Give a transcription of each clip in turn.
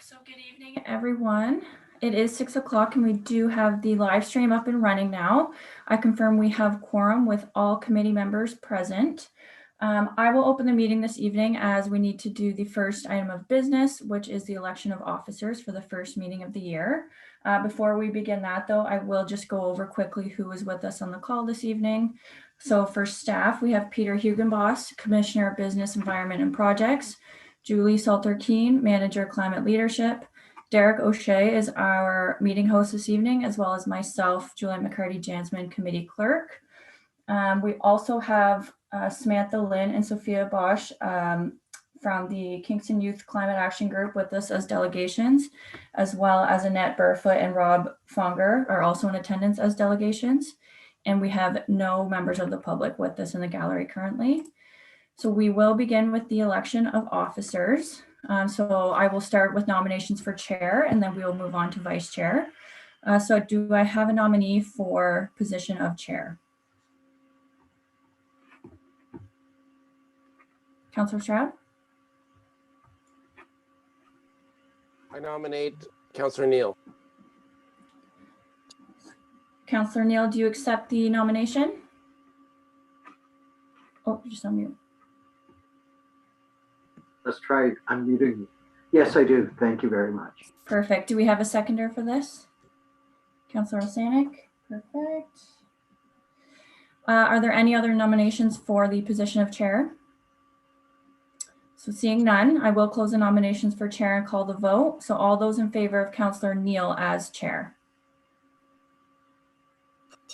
So good evening, everyone. It is 6 o'clock and we do have the live stream up and running now. I confirm we have quorum with all committee members present. I will open the meeting this evening as we need to do the first item of business, which is the election of officers for the first meeting of the year. Before we begin that, though, I will just go over quickly who is with us on the call this evening. So for staff, we have Peter Hugenboss, Commissioner of Business, Environment and Projects, Julie Salter-Keene, Manager Climate Leadership. Derek O'Shea is our meeting host this evening, as well as myself, Julian McCarty-Jansman, Committee Clerk. We also have Samantha Lynn and Sophia Bosch from the Kingston Youth Climate Action Group with us as delegations, as well as Annette Burfoot and Rob Fonger are also in attendance as delegations. And we have no members of the public with us in the gallery currently. So we will begin with the election of officers. So I will start with nominations for chair and then we will move on to vice chair. So do I have a nominee for position of chair? Councillor Stroud? I nominate Councillor Neal. Councillor Neal, do you accept the nomination? Oh, you're just on mute. Let's try unmuting you. Yes, I do. Thank you very much. Perfect. Do we have a seconder for this? Councillor Osanek? Perfect. Are there any other nominations for the position of chair? So seeing none, I will close the nominations for chair and call the vote. So all those in favor of Councillor Neal as chair.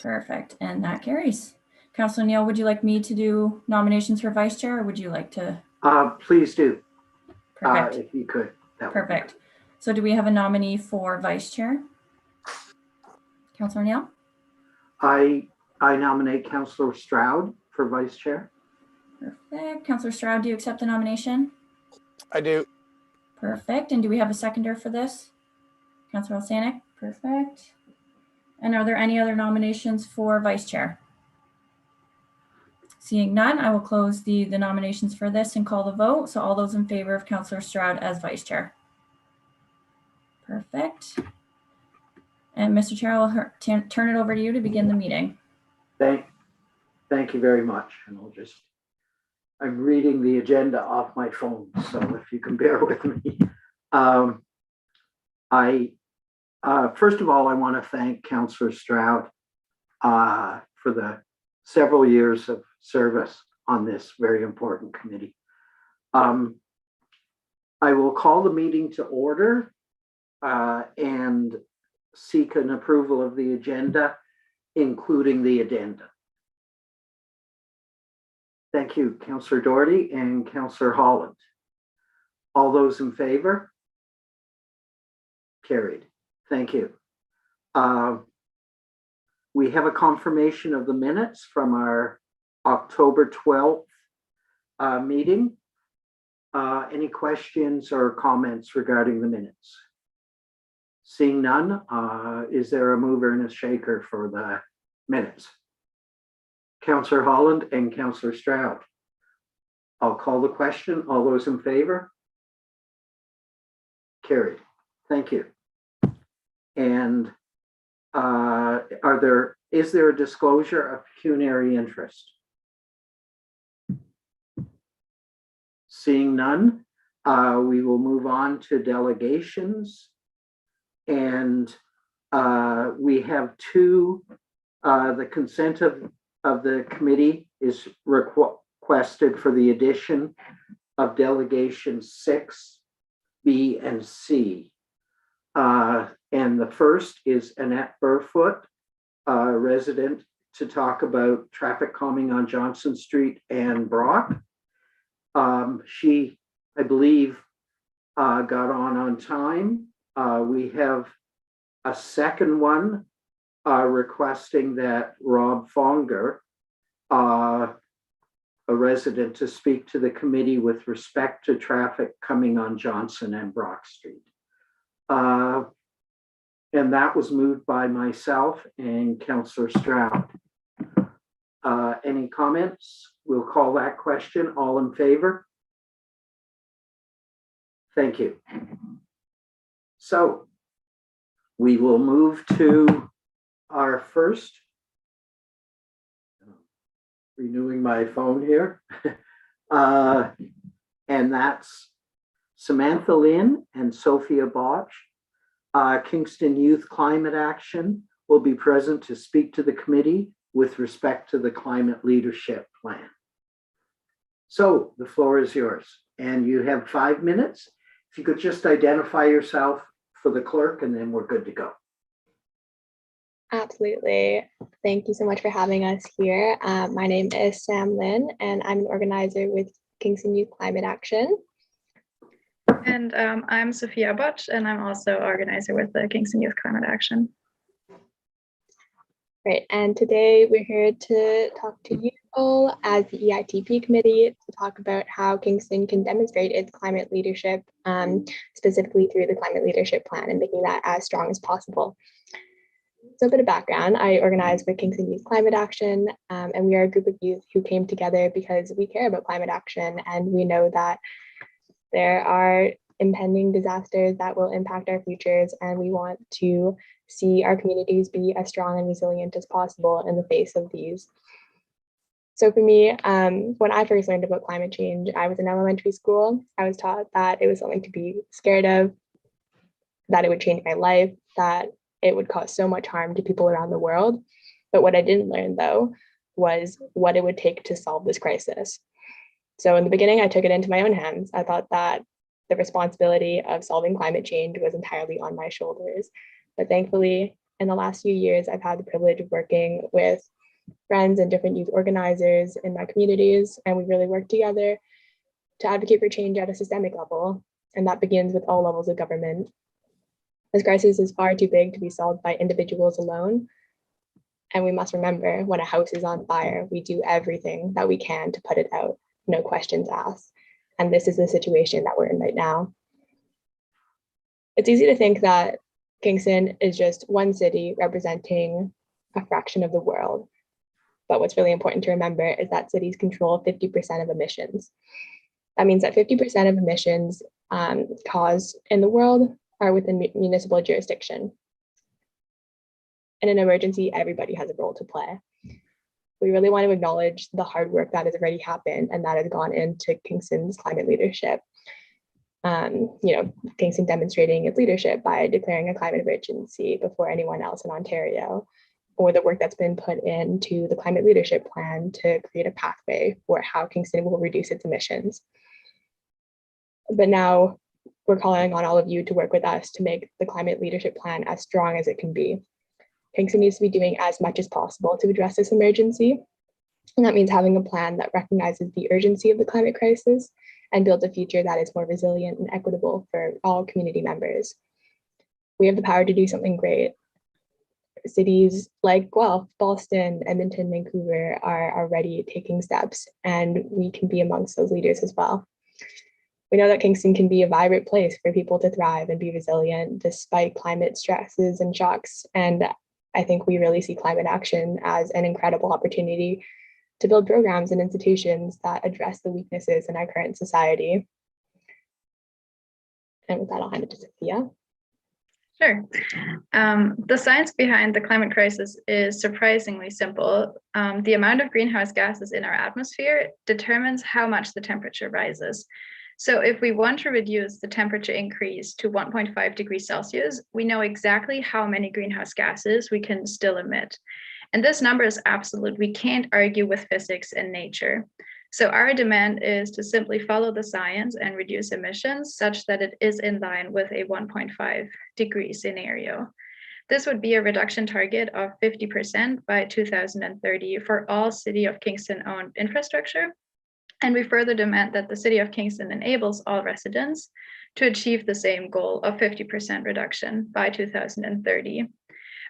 Perfect. And that carries. Councillor Neal, would you like me to do nominations for vice chair or would you like to? Please do. Perfect. If you could. Perfect. So do we have a nominee for vice chair? Councillor Neal? I nominate Councillor Stroud for vice chair. Perfect. Councillor Stroud, do you accept the nomination? I do. Perfect. And do we have a seconder for this? Councillor Osanek? Perfect. And are there any other nominations for vice chair? Seeing none, I will close the nominations for this and call the vote. So all those in favor of Councillor Stroud as vice chair. Perfect. And Mr. Chair, I'll turn it over to you to begin the meeting. Thank you very much. And I'm reading the agenda off my phone, so if you can bear with me. First of all, I want to thank Councillor Stroud for the several years of service on this very important committee. I will call the meeting to order and seek an approval of the agenda, including the addenda. Thank you, Councillor Doherty and Councillor Holland. All those in favor? Carried. Thank you. We have a confirmation of the minutes from our October 12th meeting. Any questions or comments regarding the minutes? Seeing none, is there a mover and a shaker for the minutes? Councillor Holland and Councillor Stroud. I'll call the question. All those in favor? Carried. Thank you. And is there a disclosure of pecuniary interest? Seeing none, we will move on to delegations. And we have two, the consent of the committee is requested for the addition of delegation 6, B, and C. And the first is Annette Burfoot, resident, to talk about traffic calming on Johnson Street and Brock. She, I believe, got on time. We have a second one requesting that Rob Fonger, a resident, to speak to the committee with respect to traffic coming on Johnson and Brock Street. And that was moved by myself and Councillor Stroud. Any comments? We'll call that question. All in favor? Thank you. So we will move to our first, renewing my phone here, and that's Samantha Lynn and Sophia Botch. Kingston Youth Climate Action will be present to speak to the committee with respect to the climate leadership plan. So the floor is yours, and you have 5 minutes. If you could just identify yourself for the clerk, and then we're good to go. Absolutely. Thank you so much for having us here. My name is Sam Lynn, and I'm an organizer with Kingston Youth Climate Action. And I'm Sophia Botch, and I'm also organizer with the Kingston Youth Climate Action. Great. And today we're here to talk to you all as the EITP committee to talk about how Kingston can demonstrate its climate leadership, specifically through the climate leadership plan and making that as strong as possible. So a bit of background, I organize with Kingston Youth Climate Action, and we are a group of youth who came together because we care about climate action, and we know that there are impending disasters that will impact our futures, and we want to see our communities be as strong and resilient as possible in the face of these. So for me, when I first learned about climate change, I was in elementary school. I was taught that it was something to be scared of, that it would change my life, that it would cause so much harm to people around the world. But what I didn't learn, though, was what it would take to solve this crisis. So in the beginning, I took it into my own hands. I thought that the responsibility of solving climate change was entirely on my shoulders. But thankfully, in the last few years, I've had the privilege of working with friends and different youth organizers in my communities, and we really work together to advocate for change at a systemic level. And that begins with all levels of government. This crisis is far too big to be solved by individuals alone. And we must remember, when a house is on fire, we do everything that we can to put it out, no questions asked. And this is the situation that we're in right now. It's easy to think that Kingston is just one city representing a fraction of the world. But what's really important to remember is that cities control 50% of emissions. That means that 50% of emissions caused in the world are within municipal jurisdiction. In an emergency, everybody has a role to play. We really want to acknowledge the hard work that has already happened and that has gone into Kingston's climate leadership. Kingston demonstrating its leadership by declaring a climate emergency before anyone else in Ontario, or the work that's been put into the climate leadership plan to create a pathway for how Kingston will reduce its emissions. But now we're calling on all of you to work with us to make the climate leadership plan as strong as it can be. Kingston needs to be doing as much as possible to address this emergency. And that means having a plan that recognizes the urgency of the climate crisis and builds a future that is more resilient and equitable for all community members. We have the power to do something great. Cities like Guelph, Boston, Edmonton, Vancouver are already taking steps, and we can be amongst those leaders as well. We know that Kingston can be a vibrant place for people to thrive and be resilient despite climate stresses and shocks. And I think we really see climate action as an incredible opportunity to build programs and institutions that address the weaknesses in our current society. And with that, I'll hand it to Sophia. Sure. The science behind the climate crisis is surprisingly simple. The amount of greenhouse gases in our atmosphere determines how much the temperature rises. So if we want to reduce the temperature increase to 1.5 degrees Celsius, we know exactly how many greenhouse gases we can still emit. And this number is absolute. We can't argue with physics and nature. So our demand is to simply follow the science and reduce emissions such that it is in line with a 1.5 degree scenario. This would be a reduction target of 50% by 2030 for all City of Kingston owned infrastructure. And we further demand that the City of Kingston enables all residents to achieve the same goal of 50% reduction by 2030.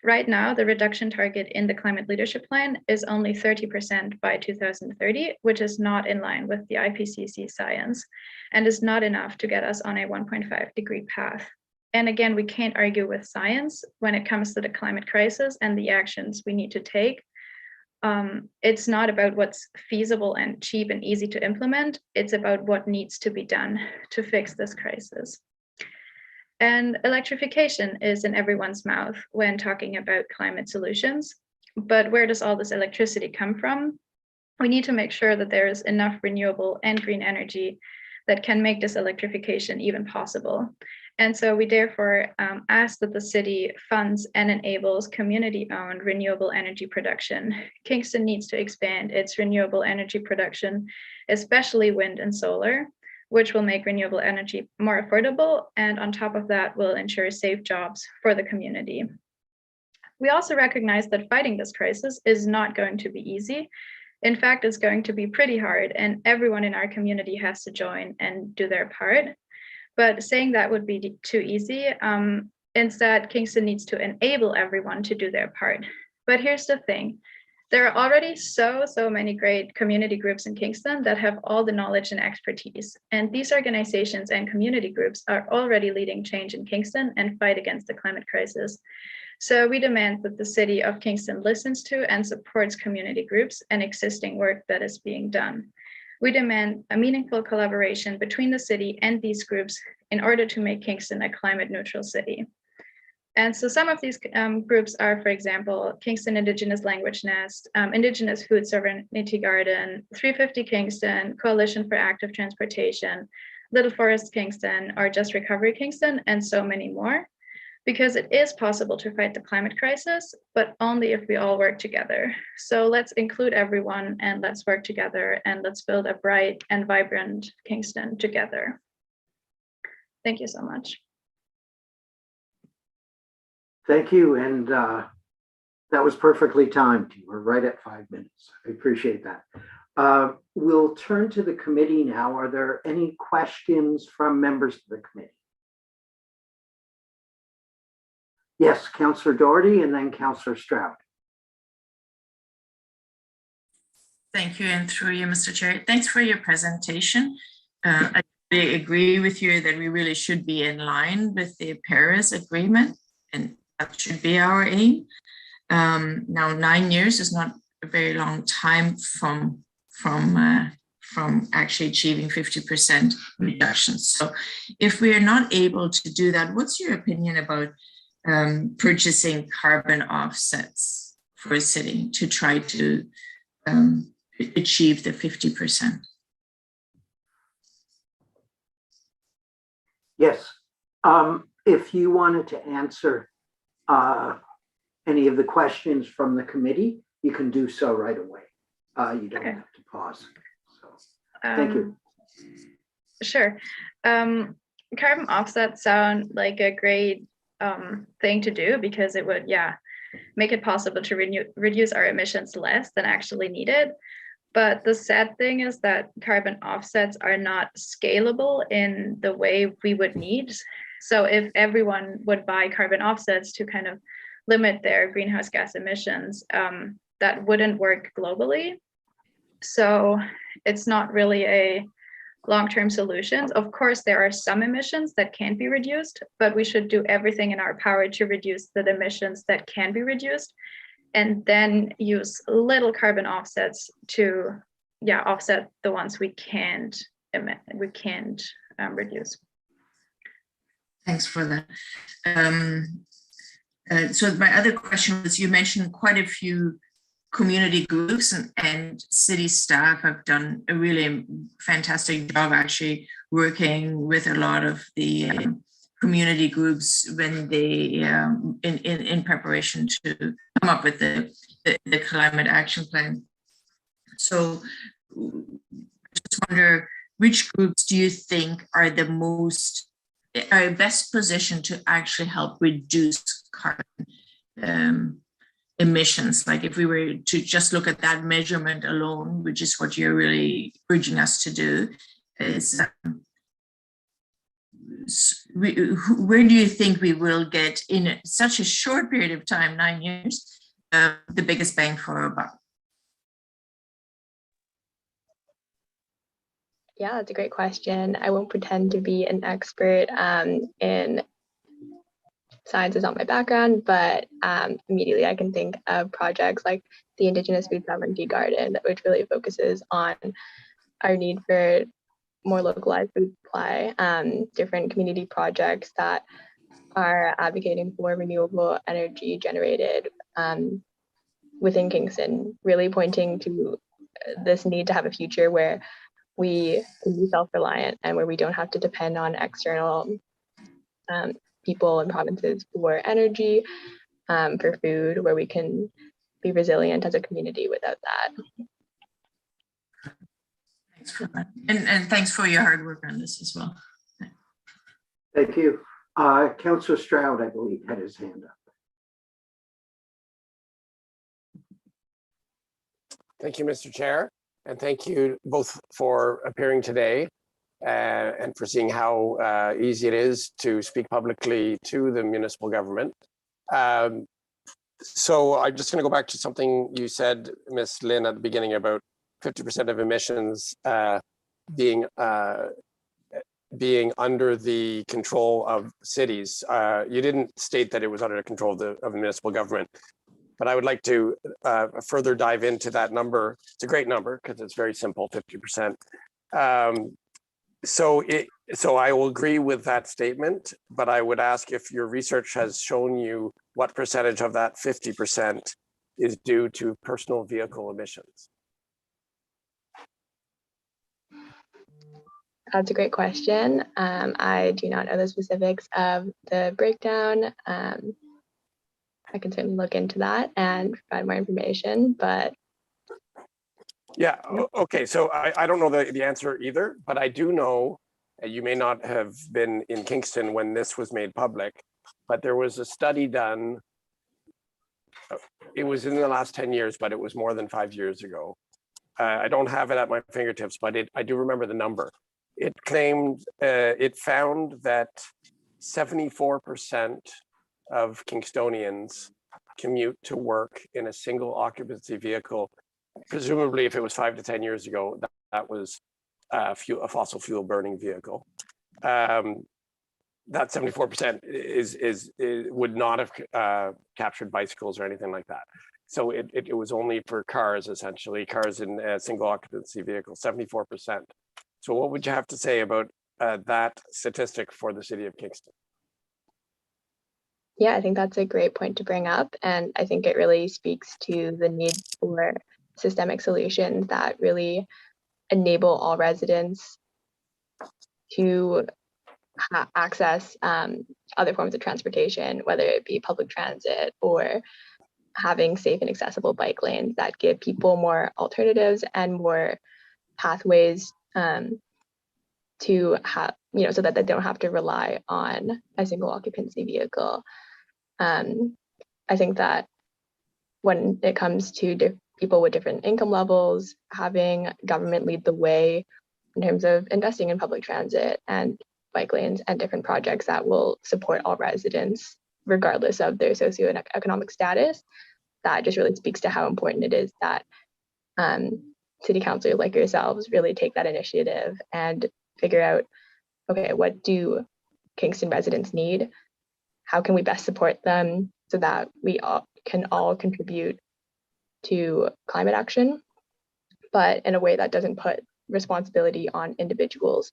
Right now, the reduction target in the climate leadership plan is only 30% by 2030, which is not in line with the IPCC science and is not enough to get us on a 1.5 degree path. And again, we can't argue with science when it comes to the climate crisis and the actions we need to take. It's not about what's feasible and cheap and easy to implement. It's about what needs to be done to fix this crisis. And electrification is in everyone's mouth when talking about climate solutions. But where does all this electricity come from? We need to make sure that there is enough renewable and green energy that can make this electrification even possible. And so we therefore ask that the city funds and enables community-owned renewable energy production. Kingston needs to expand its renewable energy production, especially wind and solar, which will make renewable energy more affordable, and on top of that will ensure safe jobs for the community. We also recognize that fighting this crisis is not going to be easy. In fact, it's going to be pretty hard, and everyone in our community has to join and do their part. But saying that would be too easy. Instead, Kingston needs to enable everyone to do their part. But here's the thing. There are already so many great community groups in Kingston that have all the knowledge and expertise. And these organizations and community groups are already leading change in Kingston and fight against the climate crisis. So we demand that the city of Kingston listens to and supports community groups and existing work that is being done. We demand a meaningful collaboration between the city and these groups in order to make Kingston a climate neutral city. And so some of these groups are, for example, Kingston Indigenous Language Nest, Indigenous Food Sovereignty Garden, 350 Kingston, Coalition for Active Transportation, Little Forest Kingston, or Just Recovery Kingston, and so many more. Because it is possible to fight the climate crisis, but only if we all work together. So let's include everyone and let's work together and let's build a bright and vibrant Kingston together. Thank you so much. Thank you, and that was perfectly timed. You were right at 5 minutes. I appreciate that. We'll turn to the committee now. Are there any questions from members of the committee? Yes, Councillor Doherty and then Councillor Stroud. Thank you, and through you, Mr. Chair. Thanks for your presentation. I agree with you that we really should be in line with the Paris Agreement, and that should be our aim. Now, 9 years is not a very long time from actually achieving 50% reductions. So if we are not able to do that, what's your opinion about purchasing carbon offsets for a city to try to achieve the 50%? Yes, if you wanted to answer any of the questions from the committee, you can do so right away. You don't have to pause. So, thank you. Sure. Carbon offsets sound like a great thing to do because it would, make it possible to reduce our emissions less than actually needed. But the sad thing is that carbon offsets are not scalable in the way we would need. So if everyone would buy carbon offsets to kind of limit their greenhouse gas emissions, that wouldn't work globally. So it's not really a long-term solutions. Of course, there are some emissions that can't be reduced, but we should do everything in our power to reduce the emissions that can be reduced, and then use little carbon offsets to, offset the ones we can't emit, reduce. Thanks for that. So my other question was, you mentioned quite a few community groups and city staff have done a really fantastic job actually working with a lot of the community groups when they in preparation to come up with the climate action plan. So I just wonder, which groups do you think are best positioned to actually help reduce carbon emissions? Like if we were to just look at that measurement alone, which is what you're really urging us to do, is where do you think we will get in such a short period of time, 9 years, the biggest bang for our buck? Yeah, that's a great question. I won't pretend to be an expert in science is not my background, but immediately I can think of projects like the Indigenous Food Sovereignty Garden, which really focuses on our need for more localized food supply, different community projects that are advocating for renewable energy generated within Kingston, really pointing to this need to have a future where we can be self-reliant and where we don't have to depend on external people and provinces for energy, for food, where we can be resilient as a community without that. Thanks for that. And thanks for your hard work on this as well. Thank you. Councillor Stroud, I believe, had his hand up. Thank you, Mr. Chair. And thank you both for appearing today and for seeing how easy it is to speak publicly to the municipal government. So I'm just going to go back to something you said, Ms. Lynn, at the beginning about 50% of emissions being under the control of cities. You didn't state that it was under the control of the municipal government, but I would like to further dive into that number. It's a great number because it's very simple, 50%. So I will agree with that statement, but I would ask if your research has shown you what percentage of that 50% is due to personal vehicle emissions. That's a great question. I do not know the specifics of the breakdown. I can certainly look into that and provide more information, but. Yeah, okay, so I don't know the answer either, but I do know, you may not have been in Kingston when this was made public, but there was a study done, it was in the last 10 years, but it was more than 5 years ago. I don't have it at my fingertips, but I do remember the number. It claimed, it found that 74% of Kingstonians commute to work in a single occupancy vehicle. Presumably, if it was 5 to 10 years ago, that was a fossil fuel burning vehicle. That 74% would not have captured bicycles or anything like that. So it was only for cars, essentially, cars in a single occupancy vehicle, 74%. So what would you have to say about that statistic for the city of Kingston? Yeah, I think that's a great point to bring up. And I think it really speaks to the need for systemic solutions that really enable all residents to access other forms of transportation, whether it be public transit or having safe and accessible bike lanes that give people more alternatives and more pathways to have, so that they don't have to rely on a single occupancy vehicle. I think that when it comes to people with different income levels, having government lead the way in terms of investing in public transit and bike lanes and different projects that will support all residents, regardless of their socioeconomic status, that just really speaks to how important it is that city councilors like yourselves really take that initiative and figure out, okay, what do Kingston residents need? How can we best support them so that we can all contribute to climate action, but in a way that doesn't put responsibility on individuals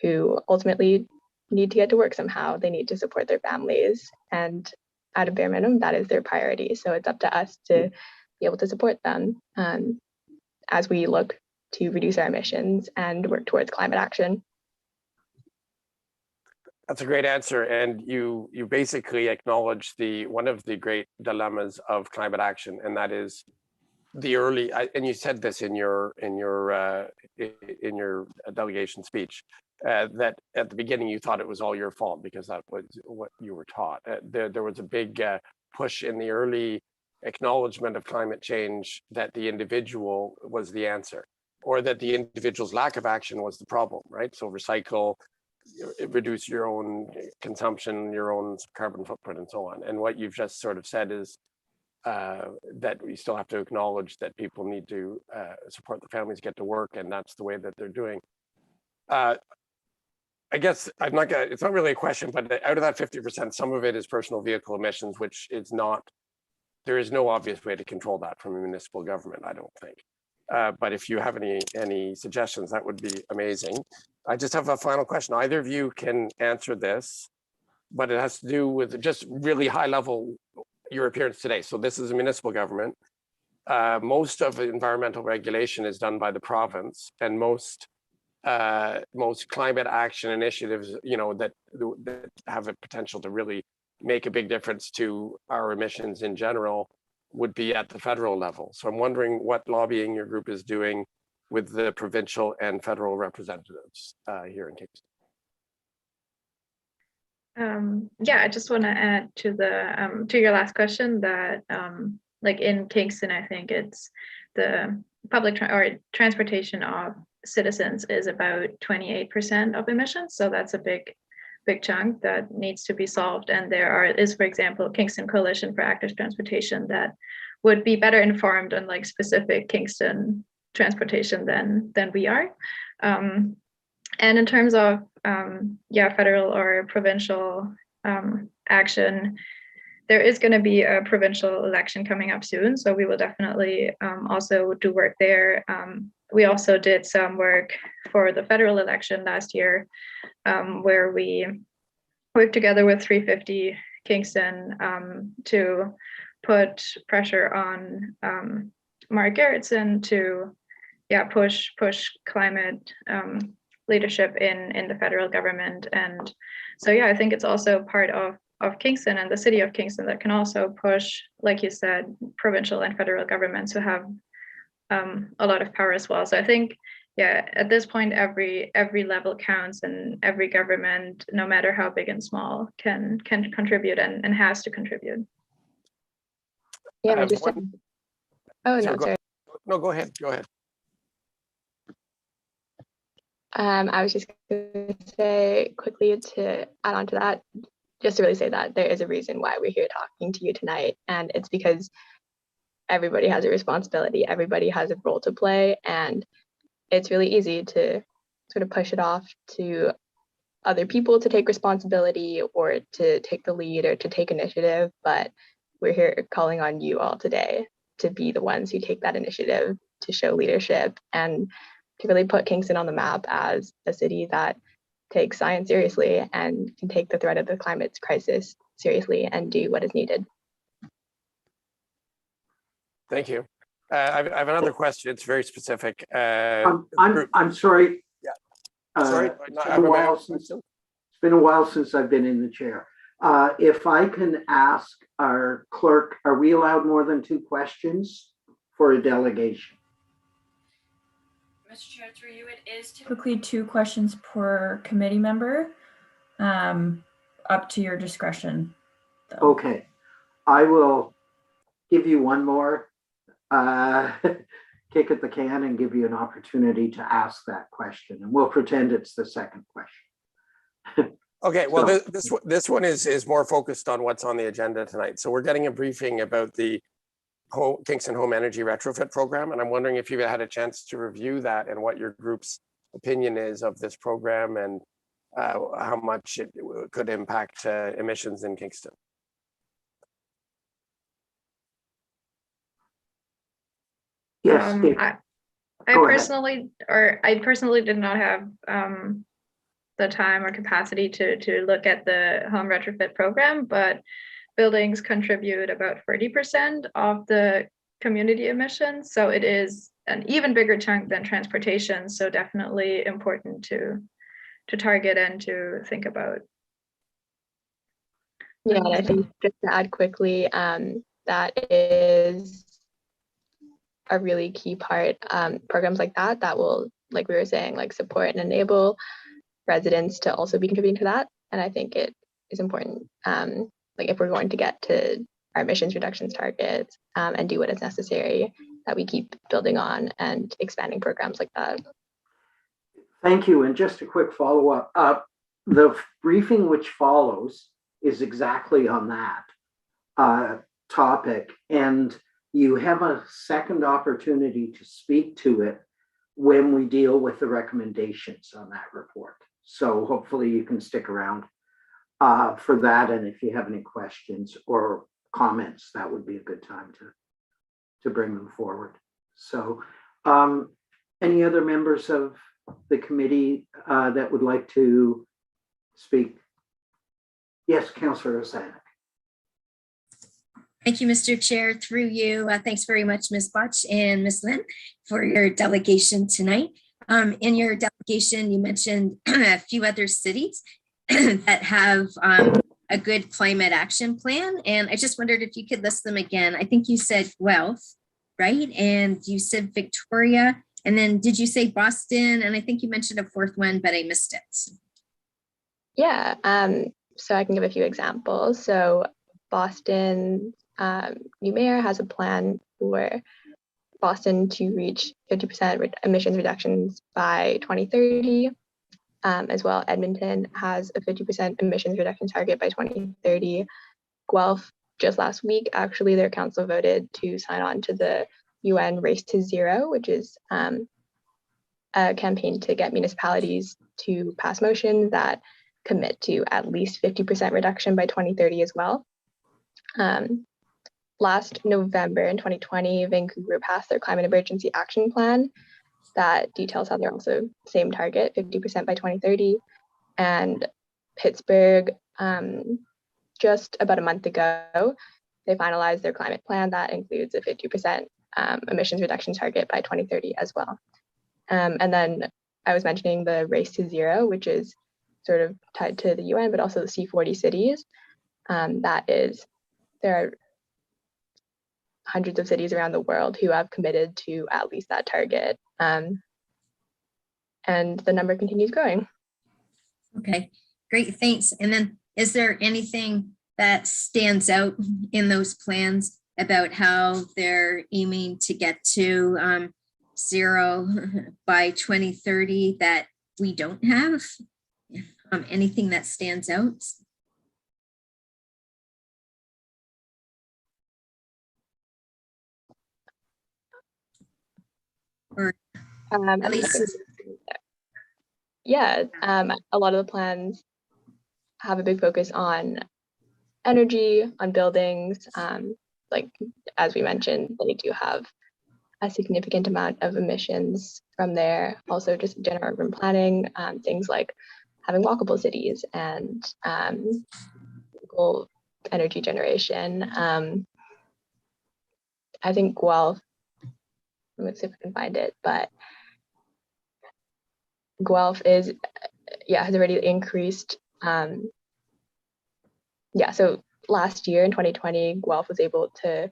who ultimately need to get to work somehow. They need to support their families, and at a bare minimum, that is their priority. So it's up to us to be able to support them as we look to reduce our emissions and work towards climate action. That's a great answer, and you basically acknowledge one of the great dilemmas of climate action, and that is the early. And you said this in your delegation speech, that at the beginning you thought it was all your fault because that was what you were taught. There was a big push in the early acknowledgement of climate change that the individual was the answer, or that the individual's lack of action was the problem, right? So recycle, reduce your own consumption, your own carbon footprint, and so on. And what you've just sort of said is that we still have to acknowledge that people need to support the families get to work, and that's the way that they're doing. I guess it's not really a question, but out of that 50%, some of it is personal vehicle emissions, which is not, there is no obvious way to control that from a municipal government, I don't think. But if you have any suggestions, that would be amazing. I just have a final question. Either of you can answer this, but it has to do with just really high level your appearance today. So this is a municipal government. Most of environmental regulation is done by the province, and most climate action initiatives, you know, that have a potential to really make a big difference to our emissions in general would be at the federal level. So I'm wondering what lobbying your group is doing with the provincial and federal representatives here in Kingston. Yeah, I just want to add to the to your last question that like in Kingston, I think it's the public transportation of citizens is about 28% of emissions. So that's a big chunk that needs to be solved. And there is, for example, Kingston Coalition for Active Transportation that would be better informed on like specific Kingston transportation than we are. And in terms of yeah, federal or provincial action, there is going to be a provincial election coming up soon. So we will definitely also do work there. We also did some work for the federal election last year, where we worked together with 350 Kingston to put pressure on Mark Gerritsen to push climate leadership in the federal government. And so yeah, I think it's also part of Kingston and the city of Kingston that can also push, like you said, provincial and federal governments who have a lot of power as well. So I think, yeah, at this point, every level counts, and every government, no matter how big and small, can contribute and has to contribute. Yeah, I I just oh no, sorry. No, go ahead. Go ahead. I was just going to say quickly to add on to that, just to really say that there is a reason why we're here talking to you tonight, and it's because everybody has a responsibility, everybody has a role to play, and it's really easy to sort of push it off to other people to take responsibility or to take the lead or to take initiative, but we're here calling on you all today to be the ones who take that initiative, to show leadership, and to really put Kingston on the map as a city that takes science seriously and can take the threat of the climate crisis seriously and do what is needed. Thank you. I have another question. It's very specific. I'm sorry. Yeah. Sorry. It's been a while since I've been in the chair. If I can ask our clerk, are we allowed more than 2 questions for a delegation? Mr. Chair, through you, it is typically 2 questions per committee member, up to your discretion, though. Okay, I will give you one more kick at the can and give you an opportunity to ask that question, and we'll pretend it's the second question. Okay, well, So, this one is more focused on what's on the agenda tonight. So we're getting a briefing about the Kingston Home Energy Retrofit program, and I'm wondering if you've had a chance to review that and what your group's opinion is of this program and how much it could impact emissions in Kingston. yes, I personally did not have the time or capacity to look at the home retrofit program, but buildings contribute about 40% of the community emissions. So it is an even bigger chunk than transportation. So definitely important to target and to think about. Yeah, and I think just to add quickly, that is a really key part. Programs like that will, like we were saying, like support and enable residents to also be contributing to that. And I think it is important, like if we're going to get to our emissions reductions targets and do what is necessary, that we keep building on and expanding programs like that. thank you. And just a quick follow-up. The briefing which follows is exactly on that topic, and you have a second opportunity to speak to it when we deal with the recommendations on that report. So hopefully you can stick around for that. And if you have any questions or comments, that would be a good time to bring them forward. So any other members of the committee that would like to speak? Yes, Councillor Osanek. Thank you, Mr. Chair. Through you, thanks very much, Ms. Butch and Ms. Lynn, for your delegation tonight. In your delegation, you mentioned a few other cities that have a good climate action plan, and I just wondered if you could list them again. I think you said Guelph, right? And you said Victoria, and then did you say Boston? And I think you mentioned a fourth one, but I missed it. Yeah, so I can give a few examples. So Boston new mayor has a plan for Boston to reach 50% emissions reductions by 2030. As well, Edmonton has a 50% emissions reduction target by 2030. Guelph, just last week, actually, their council voted to sign on to the UN Race to Zero, which is a campaign to get municipalities to pass motions that commit to at least 50% reduction by 2030 as well. Last November in 2020, Vancouver passed their climate emergency action plan that details how they're also same target, 50% by 2030. And Pittsburgh, just about a month ago, they finalized their climate plan that includes a 50% emissions reduction target by 2030 as well. And then I was mentioning the Race to Zero, which is sort of tied to the UN, but also the C40 cities. There are hundreds of cities around the world who have committed to at least that target. And the number continues growing. Okay, great, thanks. And then is there anything that stands out in those plans about how they're aiming to get to zero by 2030 that we don't have? Anything that stands out? Or at least, yeah, a lot of the plans have a big focus on energy, on buildings. Like, as we mentioned, they do have a significant amount of emissions from there. Also, just general urban planning, things like having walkable cities and energy generation. I think Guelph, let's see if I can find it, but Guelph has already increased. So last year in 2020, Guelph was able to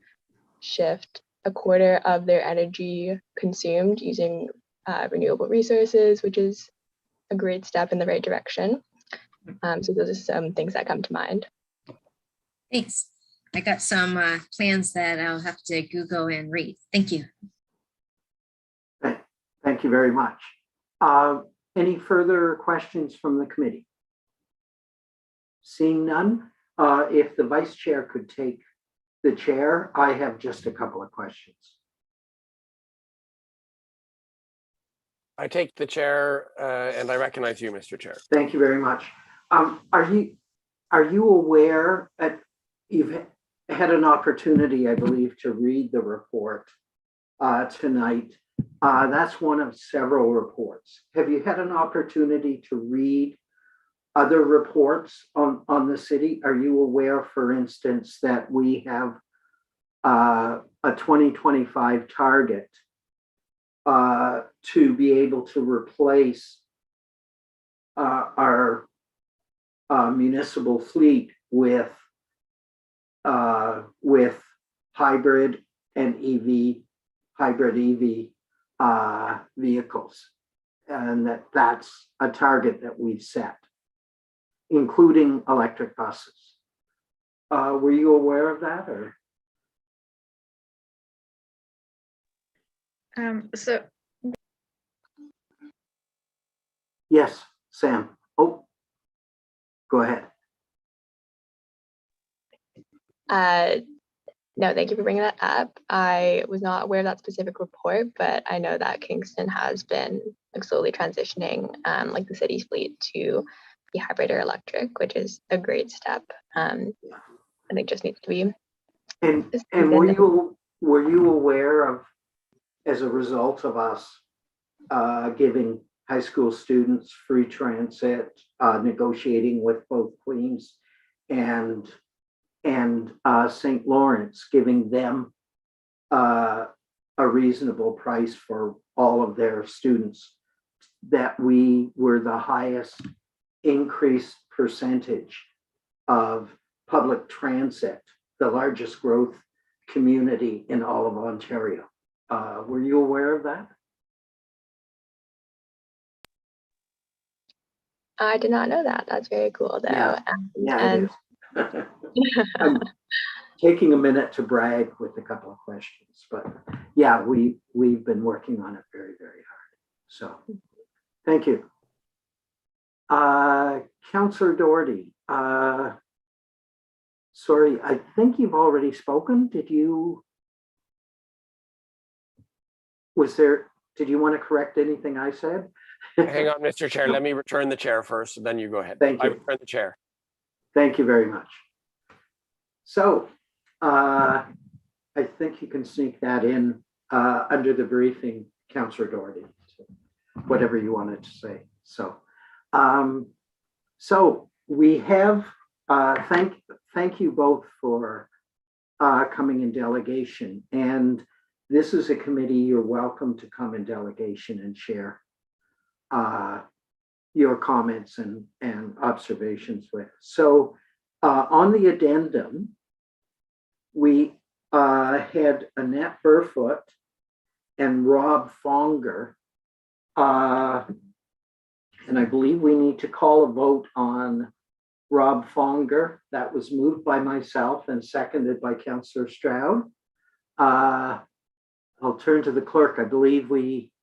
shift a quarter of their energy consumed using renewable resources, which is a great step in the right direction. So those are some things that come to mind. thanks. I got some plans that I'll have to Google and read. Thank you. Thank you very much. Any further questions from the committee? Seeing none, if the vice chair could take the chair, I have just a couple of questions. I take the chair and I recognize you, Mr. Chair. Thank you very much. Are you aware that you've had an opportunity, I believe, to read the report tonight? That's one of several reports. Have you had an opportunity to read other reports on the city? Are you aware, for instance, that we have a 2025 target to be able to replace our municipal fleet with hybrid and hybrid EV vehicles, and that's a target that we've set, including electric buses. Were you aware of that, or? Yes, Sam. Oh, go ahead. No, thank you for bringing that up. I was not aware of that specific report, but I know that Kingston has been slowly transitioning like the city's fleet to be hybrid or electric, which is a great step. I think just needs to be. And were you aware of, as a result of us giving high school students, free transit, negotiating with both Queens and St. Lawrence, giving them a reasonable price for all of their students, that we were the highest increased percentage of public transit, the largest growth community in all of Ontario. Were you aware of that? I did not know that. That's very cool, though. Yeah, And it is. I'm taking a minute to brag with a couple of questions, but yeah, we've been working on it very, very hard. So thank you. Councillor Doherty, sorry, I think you've already spoken. Did you want to correct anything I said? Hang on, Mr. Chair, let me return the chair first, and then you go ahead. Thank you. I return the chair. Thank you very much. So I think you can sneak that in under the briefing, Councillor Doherty, whatever you wanted to say. So, so we have, thank you both for coming in delegation. And this is a committee you're welcome to come in delegation and share your comments and observations with. So on the addendum, we had Annette Burfoot and Rob Fonger, and I believe we need to call a vote on Rob Fonger. That was moved by myself and seconded by Councillor Stroud. I'll turn to the clerk. I believe we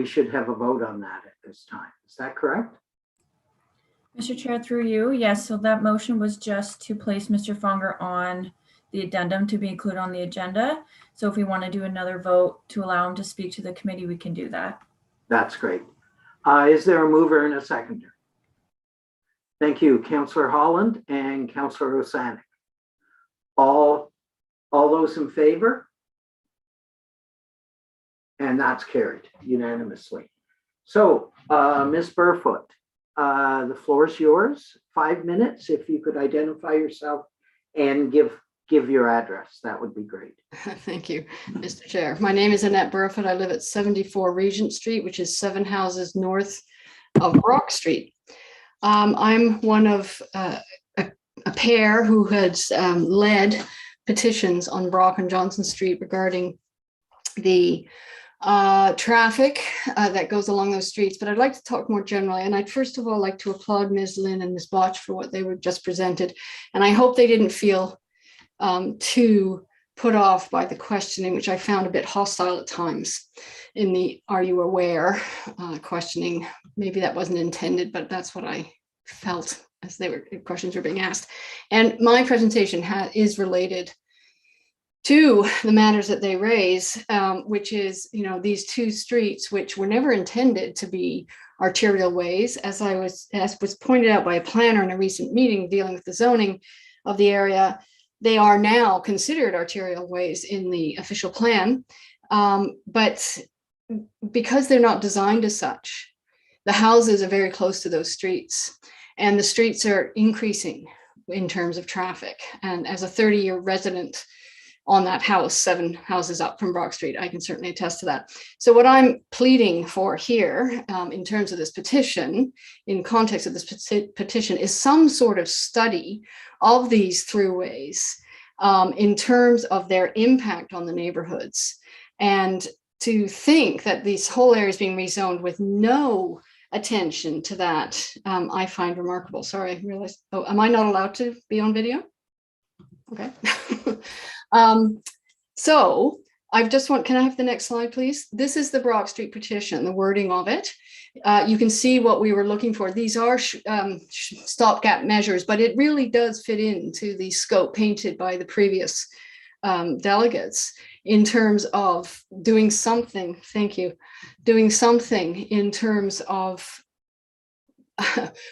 should have a vote on that at this time. Is that correct? Mr. Chair, through you, yes. So that motion was just to place Mr. Fonger on the addendum to be included on the agenda. So if we want to do another vote to allow him to speak to the committee, we can do that. That's great. Is there a mover and a seconder? Thank you, Councillor Holland and Councillor Rosanek. All those in favor? And that's carried unanimously. So, Ms. Burfoot, the floor is yours. 5 minutes. If you could identify yourself and give your address, that would be great. Thank you, Mr. Chair. My name is Annette Burfoot. I live at 74 Regent Street, which is 7 houses north of Brock Street. I'm one of a pair who had led petitions on Brock and Johnson Street regarding the traffic that goes along those streets, but I'd like to talk more generally. And I'd first of all like to applaud Ms. Lynn and Ms. Botch for what they were just presented. And I hope they didn't feel too put off by the questioning, which I found a bit hostile at times in the "are you aware" questioning. Maybe that wasn't intended, but that's what I felt as questions were being asked. And my presentation is related to the matters that they raise, which is, these two streets, which were never intended to be arterial ways, as was pointed out by a planner in a recent meeting dealing with the zoning of the area. They are now considered arterial ways in the official plan, but because they're not designed as such, the houses are very close to those streets, and the streets are increasing in terms of traffic. And as a 30-year resident on that house, 7 houses up from Brock Street, I can certainly attest to that. So what I'm pleading for here in terms of this petition, in context of this petition, is some sort of study of these throughways in terms of their impact on the neighborhoods. And to think that this whole area is being rezoned with no attention to that, I find remarkable. Sorry, I realized, am I not allowed to be on video? Okay. So I've just can I have the next slide, please? This is the Brock Street petition, the wording of it. You can see what we were looking for. These are stopgap measures, but it really does fit into the scope painted by the previous delegates in terms of doing something, doing something in terms of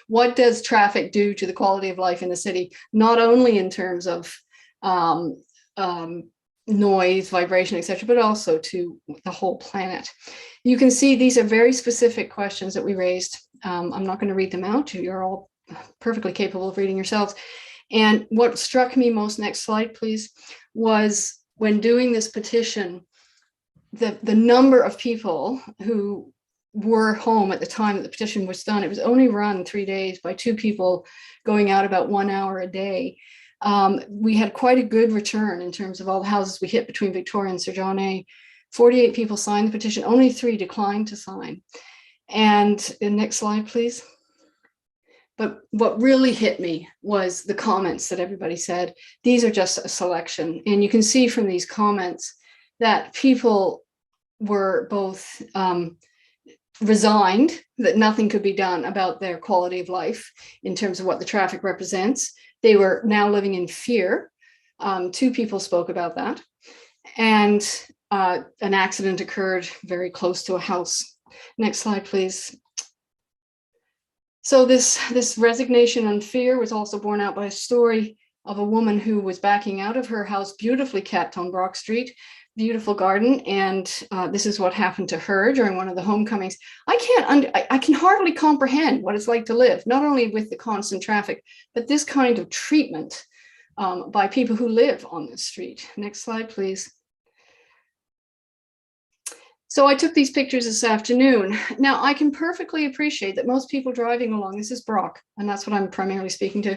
what does traffic do to the quality of life in the city, not only in terms of noise, vibration, etc., but also to the whole planet. You can see these are very specific questions that we raised. I'm not going to read them out. You're all perfectly capable of reading yourselves. And what struck me most, next slide, please, was when doing this petition, the number of people who were home at the time that the petition was done. It was only run 3 days by 2 people going out about 1 hour a day. We had quite a good return in terms of all the houses we hit between Victoria and Sir John A. 48 people signed the petition, only 3 declined to sign. And the next slide, please. But what really hit me was the comments that everybody said. These are just a selection. And you can see from these comments that people were both resigned that nothing could be done about their quality of life in terms of what the traffic represents. They were now living in fear. 2 people spoke about that. And an accident occurred very close to a house. Next slide, please. So this resignation and fear was also borne out by a story of a woman who was backing out of her house, beautifully kept on Brock Street, beautiful garden. And this is what happened to her during one of the homecomings. I can hardly comprehend what it's like to live, not only with the constant traffic, but this kind of treatment by people who live on this street. Next slide, please. So I took these pictures this afternoon. Now I can perfectly appreciate that most people driving along, this is Brock, and that's what I'm primarily speaking to,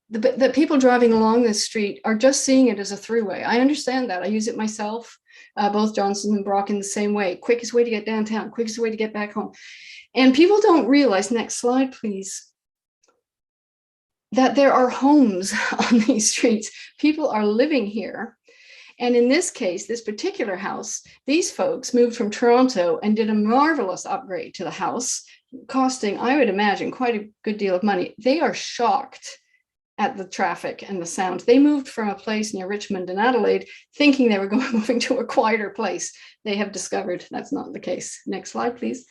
the people driving along this street are just seeing it as a throughway. I understand that. I use it myself, both Johnson and Brock in the same way. Quickest way to get downtown, quickest way to get back home. And people don't realize, next slide, please, that there are homes on these streets. People are living here. And in this case, this particular house, these folks moved from Toronto and did a marvelous upgrade to the house, costing, I would imagine, quite a good deal of money. They are shocked at the traffic and the sound. They moved from a place near Richmond and Adelaide thinking they were moving to a quieter place. They have discovered that's not the case. Next slide, please.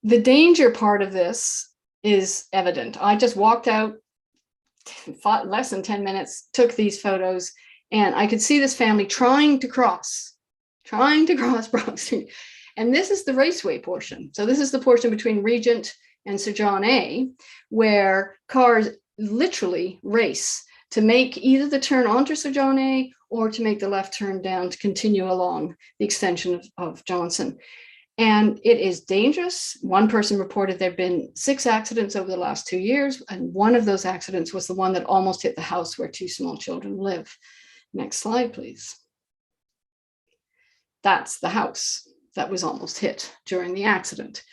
The danger part of this is evident. I just walked out less than 10 minutes, took these photos, and I could see this family trying to cross Brock Street. And this is the raceway portion. So this is the portion between Regent and Sir John A, where cars literally race to make either the turn onto Sir John A or to make the left turn down to continue along the extension of Johnson. And it is dangerous. One person reported there'd been 6 accidents over the last 2 years. And one of those accidents was the one that almost hit the house where 2 small children live. Next slide, please. That's the house that was almost hit during the accident.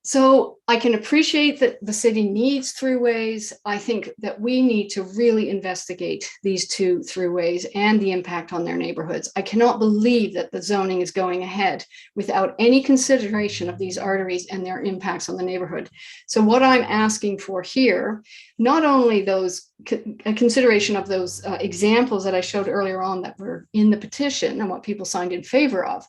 So I can appreciate that the city needs throughways. I think that we need to really investigate these 2 throughways and the impact on their neighborhoods. I cannot believe that the zoning is going ahead without any consideration of these arteries and their impacts on the neighborhood. So what I'm asking for here, not only a consideration of those examples that I showed earlier on that were in the petition and what people signed in favor of,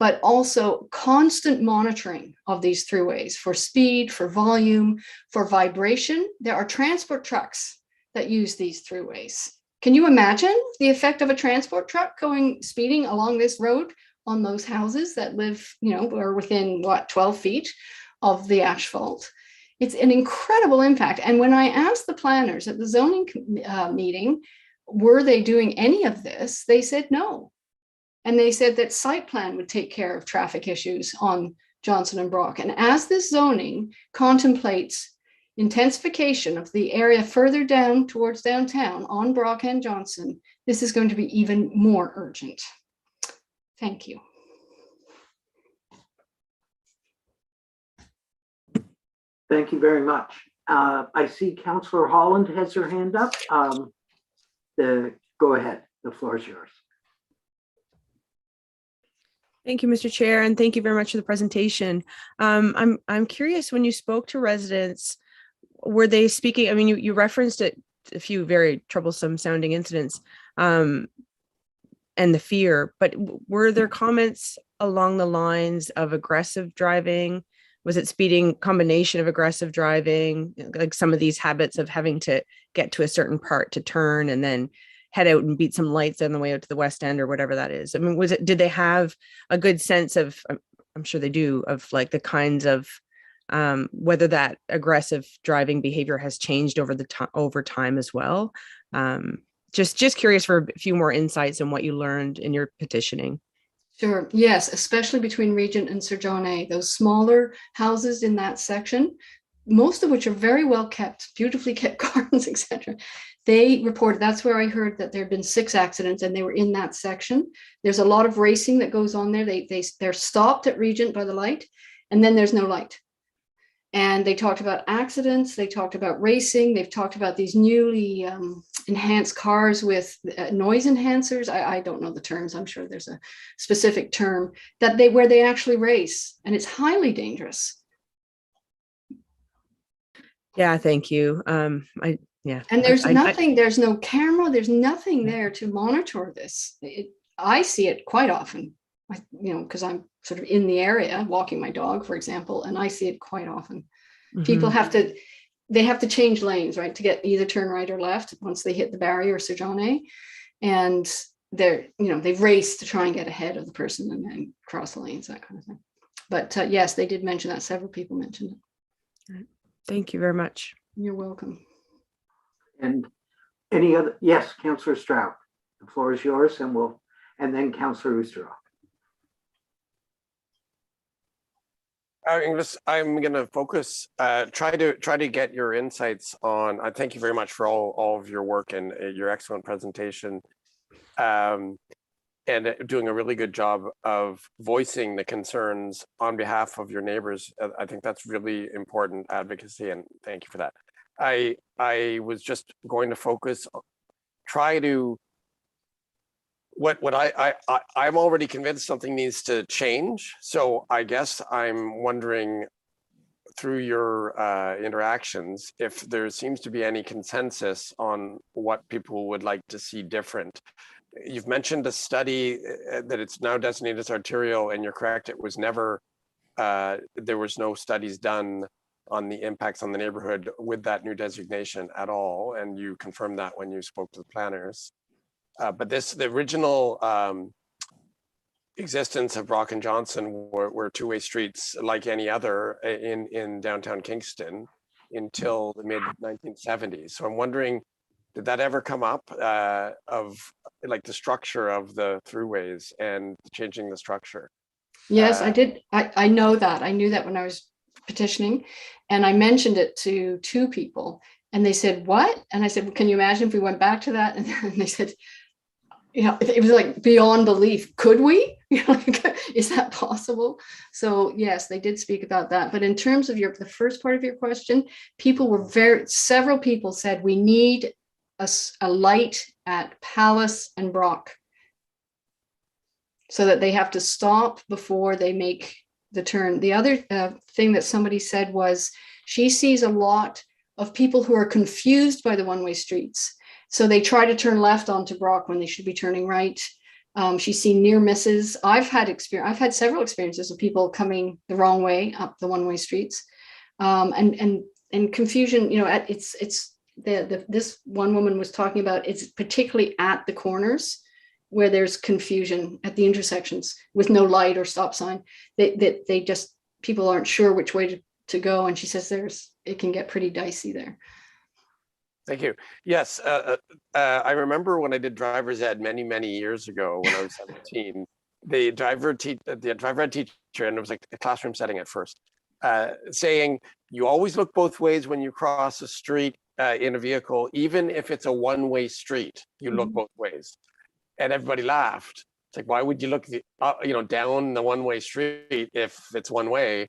but also constant monitoring of these throughways for speed, for volume, for vibration. There are transport trucks that use these throughways. Can you imagine the effect of a transport truck speeding along this road on those houses that live, are within 12 feet of the asphalt? It's an incredible impact. And when I asked the planners at the zoning meeting, were they doing any of this? They said no. And they said that site plan would take care of traffic issues on Johnson and Brock. And as this zoning contemplates intensification of the area further down towards downtown on Brock and Johnson, this is going to be even more urgent. Thank you. Thank you very much. I see Councillor Holland has her hand up. Go ahead, the floor is yours. Thank you, Mr. Chair, and thank you very much for the presentation. I'm curious, when you spoke to residents, were they speaking? I mean, you referenced a few very troublesome sounding incidents and the fear, but were there comments along the lines of aggressive driving? Was it speeding, combination of aggressive driving, like some of these habits of having to get to a certain part to turn and then head out and beat some lights on the way out to the West End or whatever that is. I mean, did they have a good sense of, I'm sure they do, of like the kinds of whether that aggressive driving behavior has changed over time as well? Just curious for a few more insights on what you learned in your petitioning. Sure. Yes, especially between Regent and Sir John A. Those smaller houses in that section, most of which are very well kept, beautifully kept gardens, etc. They reported, that's where I heard that there had been 6 accidents and they were in that section. There's a lot of racing that goes on there. They're stopped at Regent by the light, and then there's no light. And they talked about accidents, they talked about racing, they've talked about these newly enhanced cars with noise enhancers. I don't know the terms, I'm sure there's a specific term, that where they actually race, and it's highly dangerous. Yeah, thank you. And there's nothing, there's no camera, there's nothing there to monitor this. I see it quite often, because I'm sort of in the area walking my dog, for example, and I see it quite often. Mm-hmm. People have to change lanes, right, to get either turn right or left once they hit the barrier or Sir John A. And they've raced to try and get ahead of the person and then cross the lanes, that kind of thing. But yes, they did mention that. Several people mentioned it. Right. Thank you very much. You're welcome. And any other? Yes, Councillor Stroud, the floor is yours, and then Councillor Oosterhoff. I'm going to focus, try to get your insights on. I thank you very much for all of your work and your excellent presentation, and doing a really good job of voicing the concerns on behalf of your neighbors. I think that's really important advocacy, and thank you for that. I was just going to focus, try to. What I'm already convinced something needs to change. So I guess I'm wondering through your interactions, if there seems to be any consensus on what people would like to see different. You've mentioned a study that it's now designated as arterial, and you're correct, it was never, there was no studies done on the impacts on the neighborhood with that new designation at all. And you confirmed that when you spoke to the planners. But the original existence of Brock and Johnson were two-way streets like any other in downtown Kingston until the mid 1970s. So I'm wondering, did that ever come up of like the structure of the throughways and changing the structure? Yes, I did. I know that. I knew that when I was petitioning, and I mentioned it to 2 people, and they said, what? And I said, well, can you imagine if we went back to that? And they said, it was like beyond belief. Could we? Is that possible? So yes, they did speak about that. But in terms of the first part of your question, several people said we need a light at Palace and Brock, so that they have to stop before they make the turn. The other thing that somebody said was she sees a lot of people who are confused by the one-way streets. So they try to turn left onto Brock when they should be turning right. She's seen near misses. I've had several experiences of people coming the wrong way up the one-way streets, and confusion. This one woman was talking about, it's particularly at the corners where there's confusion at the intersections with no light or stop sign. People aren't sure which way to go, and she says it can get pretty dicey there. Thank you. Yes, I remember when I did driver's ed many years ago when I was 17. The driver ed teacher, and it was like a classroom setting at first, saying you always look both ways when you cross a street in a vehicle, even if it's a one-way street. You look both ways, and everybody laughed. It's like, why would you look down the one-way street if it's one way?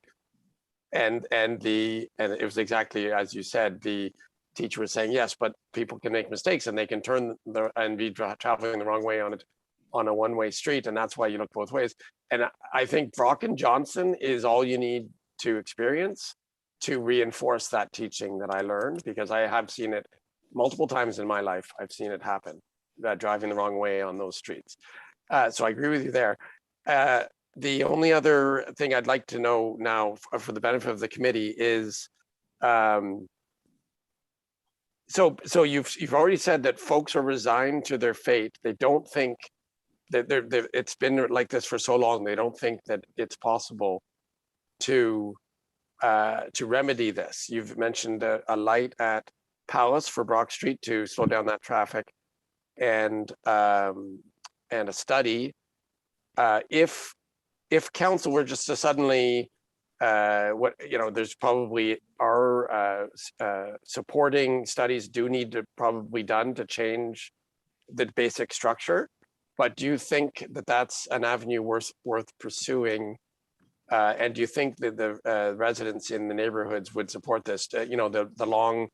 And it was exactly as you said. The teacher was saying, yes, but people can make mistakes and they can turn and be traveling the wrong way on a one-way street, and that's why you look both ways. And I think Brock and Johnson is all you need to experience to reinforce that teaching that I learned, because I have seen it multiple times in my life. I've seen it happen, driving the wrong way on those streets. So I agree with you there. The only other thing I'd like to know now for the benefit of the committee is, So you've already said that folks are resigned to their fate. They don't think that it's been like this for so long. They don't think that it's possible to remedy this. You've mentioned a light at Palace for Brock Street to slow down that traffic, and a study. If council were just to suddenly, there's probably are supporting studies do need to probably done to change the basic structure. But do you think that that's an avenue worth pursuing? And do you think that the residents in the neighborhoods would support this? The long,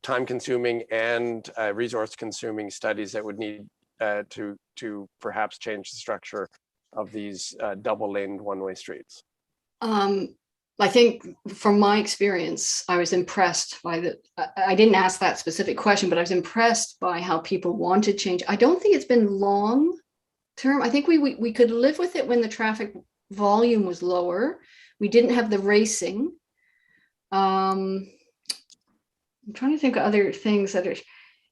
time-consuming and resource-consuming studies that would need to perhaps change the structure of these double-laned one-way streets? I think from my experience, I was impressed by I didn't ask that specific question, but I was impressed by how people wanted change. I don't think it's been long term. I think we could live with it when the traffic volume was lower. We didn't have the racing. I'm trying to think of other things that are,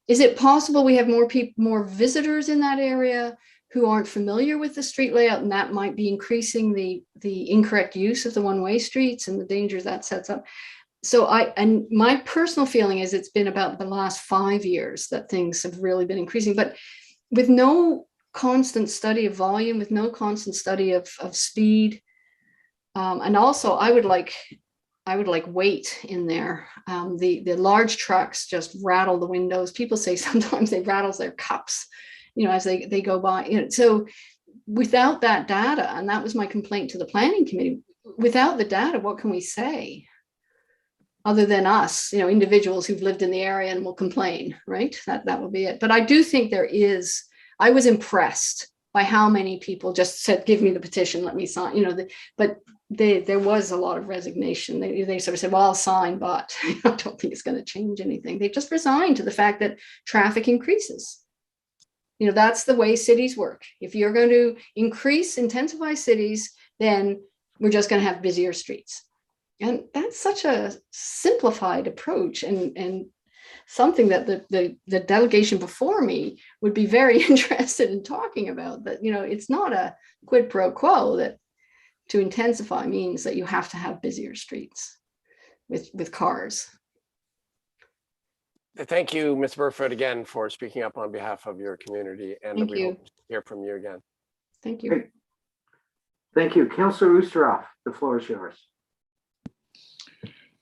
is it possible we have more visitors in that area who aren't familiar with the street layout, and that might be increasing the incorrect use of the one-way streets and the dangers that sets up? So my personal feeling is it's been about the last 5 years that things have really been increasing, but with no constant study of volume, with no constant study of speed. And also I would like weight in there. The large trucks just rattle the windows. People say sometimes they rattle their cups, as they go by. So without that data, and that was my complaint to the planning committee, without the data, what can we say? Other than us, individuals who've lived in the area and will complain, right? That will be it. But I do think I was impressed by how many people just said, give me the petition, let me sign, but there was a lot of resignation. They sort of said, well, I'll sign, but I don't think it's going to change anything. They just resigned to the fact that traffic increases. That's the way cities work. If you're going to intensify cities, then we're just going to have busier streets. And that's such a simplified approach, and something that the delegation before me would be very interested in talking about. That, it's not a quid pro quo that to intensify means that you have to have busier streets with cars. Thank you, Ms. Burfoot, again for speaking up on behalf of your community, and Thank we you. hope to hear from you again. Thank you. Great. Thank you. Councillor Oosterhoff, the floor is yours.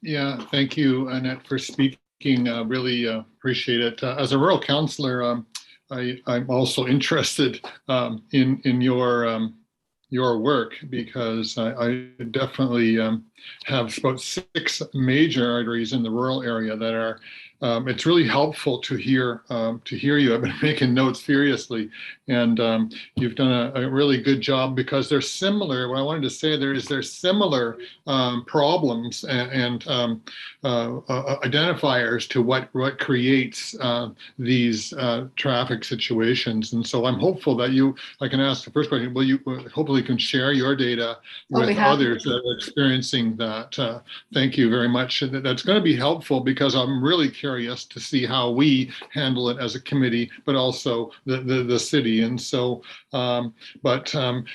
Yeah, thank you, Annette, for speaking. Really appreciate it. As a rural councillor, I'm also interested in your work, because I definitely have about 6 major arteries in the rural area that are. It's really helpful to hear you. I've been making notes furiously, and you've done a really good job, because they're similar. What I wanted to say there's similar problems and identifiers to what creates these traffic situations. And so I'm hopeful that I can ask the first question. Will you hopefully can share your data with others that are experiencing that? Thank you very much. That's going to be helpful, because I'm really curious to see how we handle it as a committee, but also the city. And so,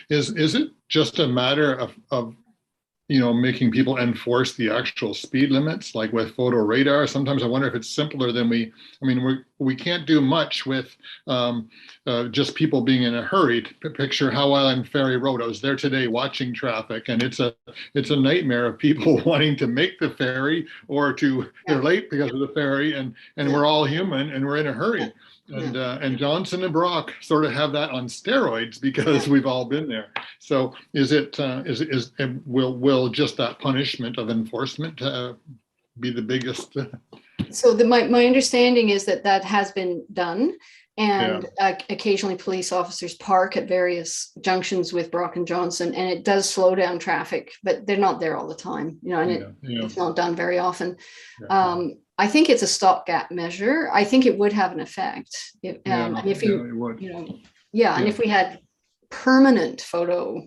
is it just a matter of making people enforce the actual speed limits, like with photo radar? Sometimes I wonder if it's simpler than we can't do much with just people being in a hurry. Picture Howe Island Ferry Road. I was there today watching traffic, and it's a nightmare of people wanting to make the ferry, or they're late because of the ferry, and we're all human and we're in a hurry. And Johnson and Brock sort of have that on steroids, because we've all been there. So will just that punishment of enforcement be the biggest? So my understanding is that has been done, and occasionally police officers park at various junctions with Brock and Johnson, and it does slow down traffic, but they're not there all the time, and it's not done very often. I think it's a stopgap measure. I think it would have an effect. And if we had permanent photo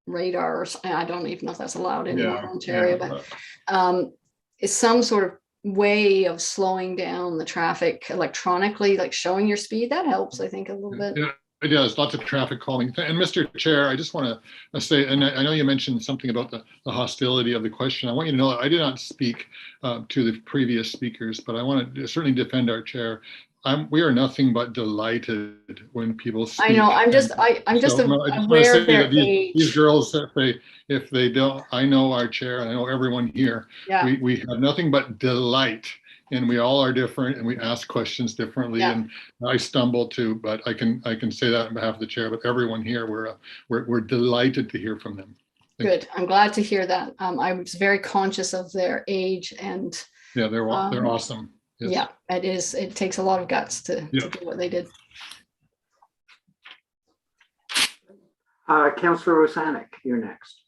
radar, I don't even know if that's allowed anymore in Ontario, but some sort of way of slowing down the traffic electronically, like showing your speed, that helps, I think, a little bit. Yeah, it does. Lots of traffic calming. And Mr. Chair, I just want to say, and I know you mentioned something about the hostility of the question. I want you to know that I did not speak to the previous speakers, but I want to certainly defend our chair. We are nothing but delighted when people speak. I know. I'm just I just want to aware say of their that these age. girls, if they don't, I know our chair, and I know everyone here. Yeah. We have nothing but delight, and we all are different, and we ask questions differently. Yeah. And I stumble too, but I can say that on behalf of the chair. But everyone here, we're delighted to hear from them. Good. I'm glad to hear that. I was very conscious of their age, and yeah, they're awesome. Yes. Yeah, it is. It takes a lot of guts to do what they did. Councillor Rosanek, you're next.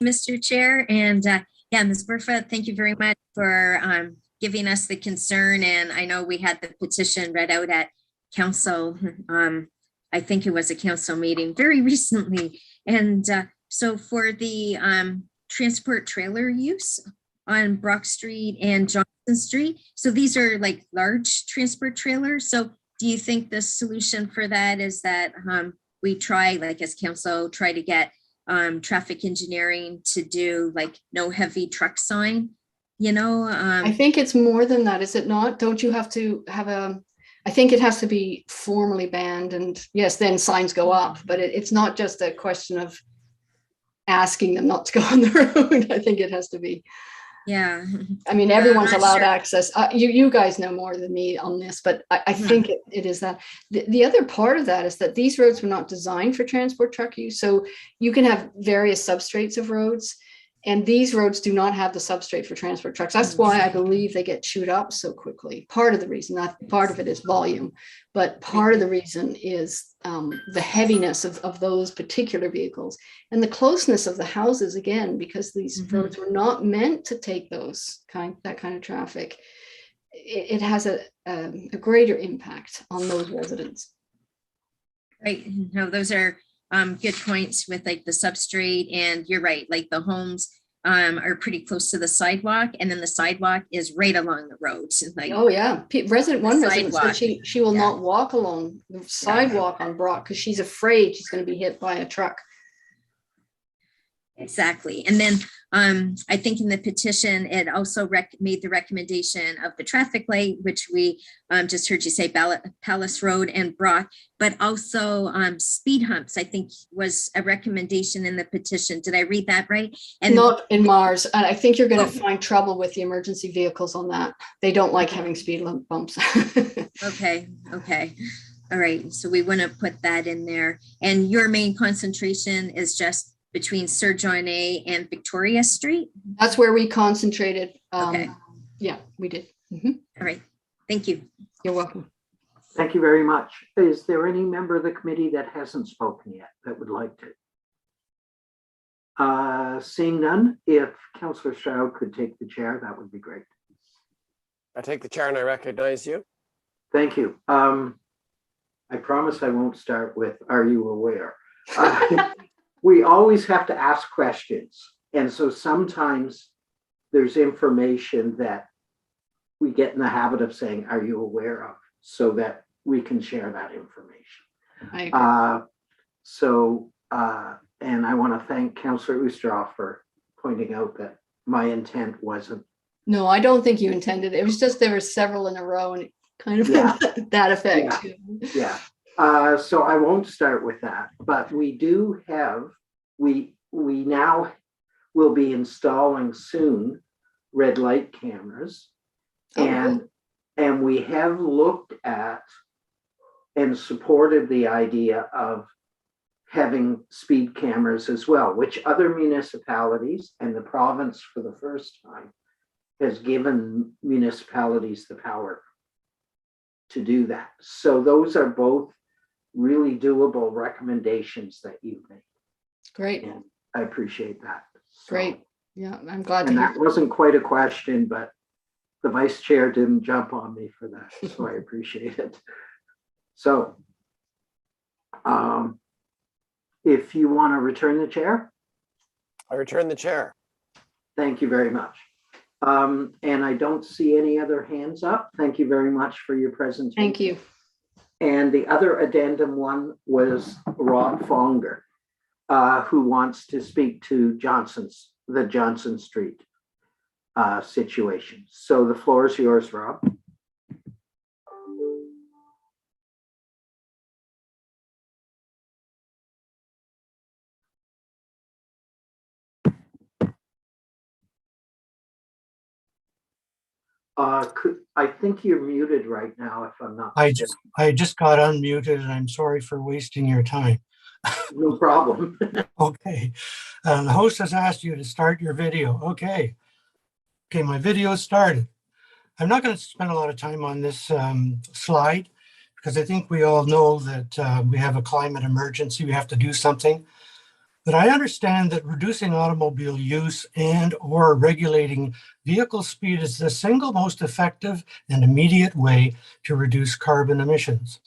Mr. Chair, and yeah, Ms. Burfa, thank you very much for giving us the concern. And I know we had the petition read out at council. I think it was a council meeting very recently. And so for the transport trailer use on Brock Street and Johnson Street, so these are like large transport trailers. So do you think the solution for that is that we try, like as council, try to get traffic engineering to do like no heavy truck sign, you know? I think it's more than that, is it not? Don't you have to have I think it has to be formally banned, and yes, then signs go up, but it's not just a question of asking them not to go on the road. I think it has to be. Yeah. I mean, everyone's I'm not allowed sure. access. You guys know more than me on this, but I think it is that. The other part of that is that these roads were not designed for transport truck use. So you can have various substrates of roads, and these roads do not have the substrate for transport trucks. That's why I believe they get chewed up so quickly. Part of the reason, not part of it is volume, but part of the reason is the heaviness of those particular vehicles and the closeness of the houses, again, because these roads were not meant to take that kind of traffic. It has a greater impact on those residents. Right. No, those are good points with like the substrate, and you're right, like the homes are pretty close to the sidewalk, and then the sidewalk is right along the road. So like, oh yeah, one resident said she will not walk along the sidewalk on Brock because she's afraid she's going to be hit by a truck. Exactly. And then I think in the petition, it also made the recommendation of the traffic light, which we just heard you say Palace Road and Brock, but also speed humps, I think was a recommendation in the petition. Did I read that right? And not in Mars. And I think you're going to find trouble with the emergency vehicles on that. They don't like having speed bumps. Okay. All right. So we want to put that in there. And your main concentration is just between Sir John A. and Victoria Street? That's where we concentrated. Okay. Yeah, we did. All right. Thank you. You're welcome. Thank you very much. Is there any member of the committee that hasn't spoken yet that would like to? Seeing none, if Councillor Stroud could take the chair, that would be great. I take the chair and I recognize you. Thank you. I promise I won't start with, are you aware? We always have to ask questions. And so sometimes there's information that we get in the habit of saying, are you aware of? So that we can share that information. I agree. And I want to thank Councillor Oosterhoff for pointing out that my intent wasn't. No, I don't think you intended it. It was just there were several in a row and it kind of had that effect. Yeah. So I won't start with that, but we do have, we now will be installing soon red light cameras. And we have looked at and supported the idea of having speed cameras as well, which other municipalities and the province for the first time has given municipalities the power to do that. So those are both really doable recommendations that you've made. Great. And I appreciate that. So, great. Yeah, I'm glad to and hear. that wasn't quite a question, but the vice chair didn't jump on me for that, so I appreciate it. So if you want to return the chair. I return the chair. Thank you very much. And I don't see any other hands up. Thank you very much for your presentation. Thank you. And the other addendum one was Rob Fonger, who wants to speak to the Johnson Street situation. So the floor is yours, Rob. I think you're muted right now, if I'm not mistaken. I just got unmuted and I'm sorry for wasting your time. No problem. Okay. The host has asked you to start your video. Okay. Okay, my video started. I'm not going to spend a lot of time on this slide because I think we all know that we have a climate emergency. We have to do something. But I understand that reducing automobile use and or regulating vehicle speed is the single most effective and immediate way to reduce carbon emissions.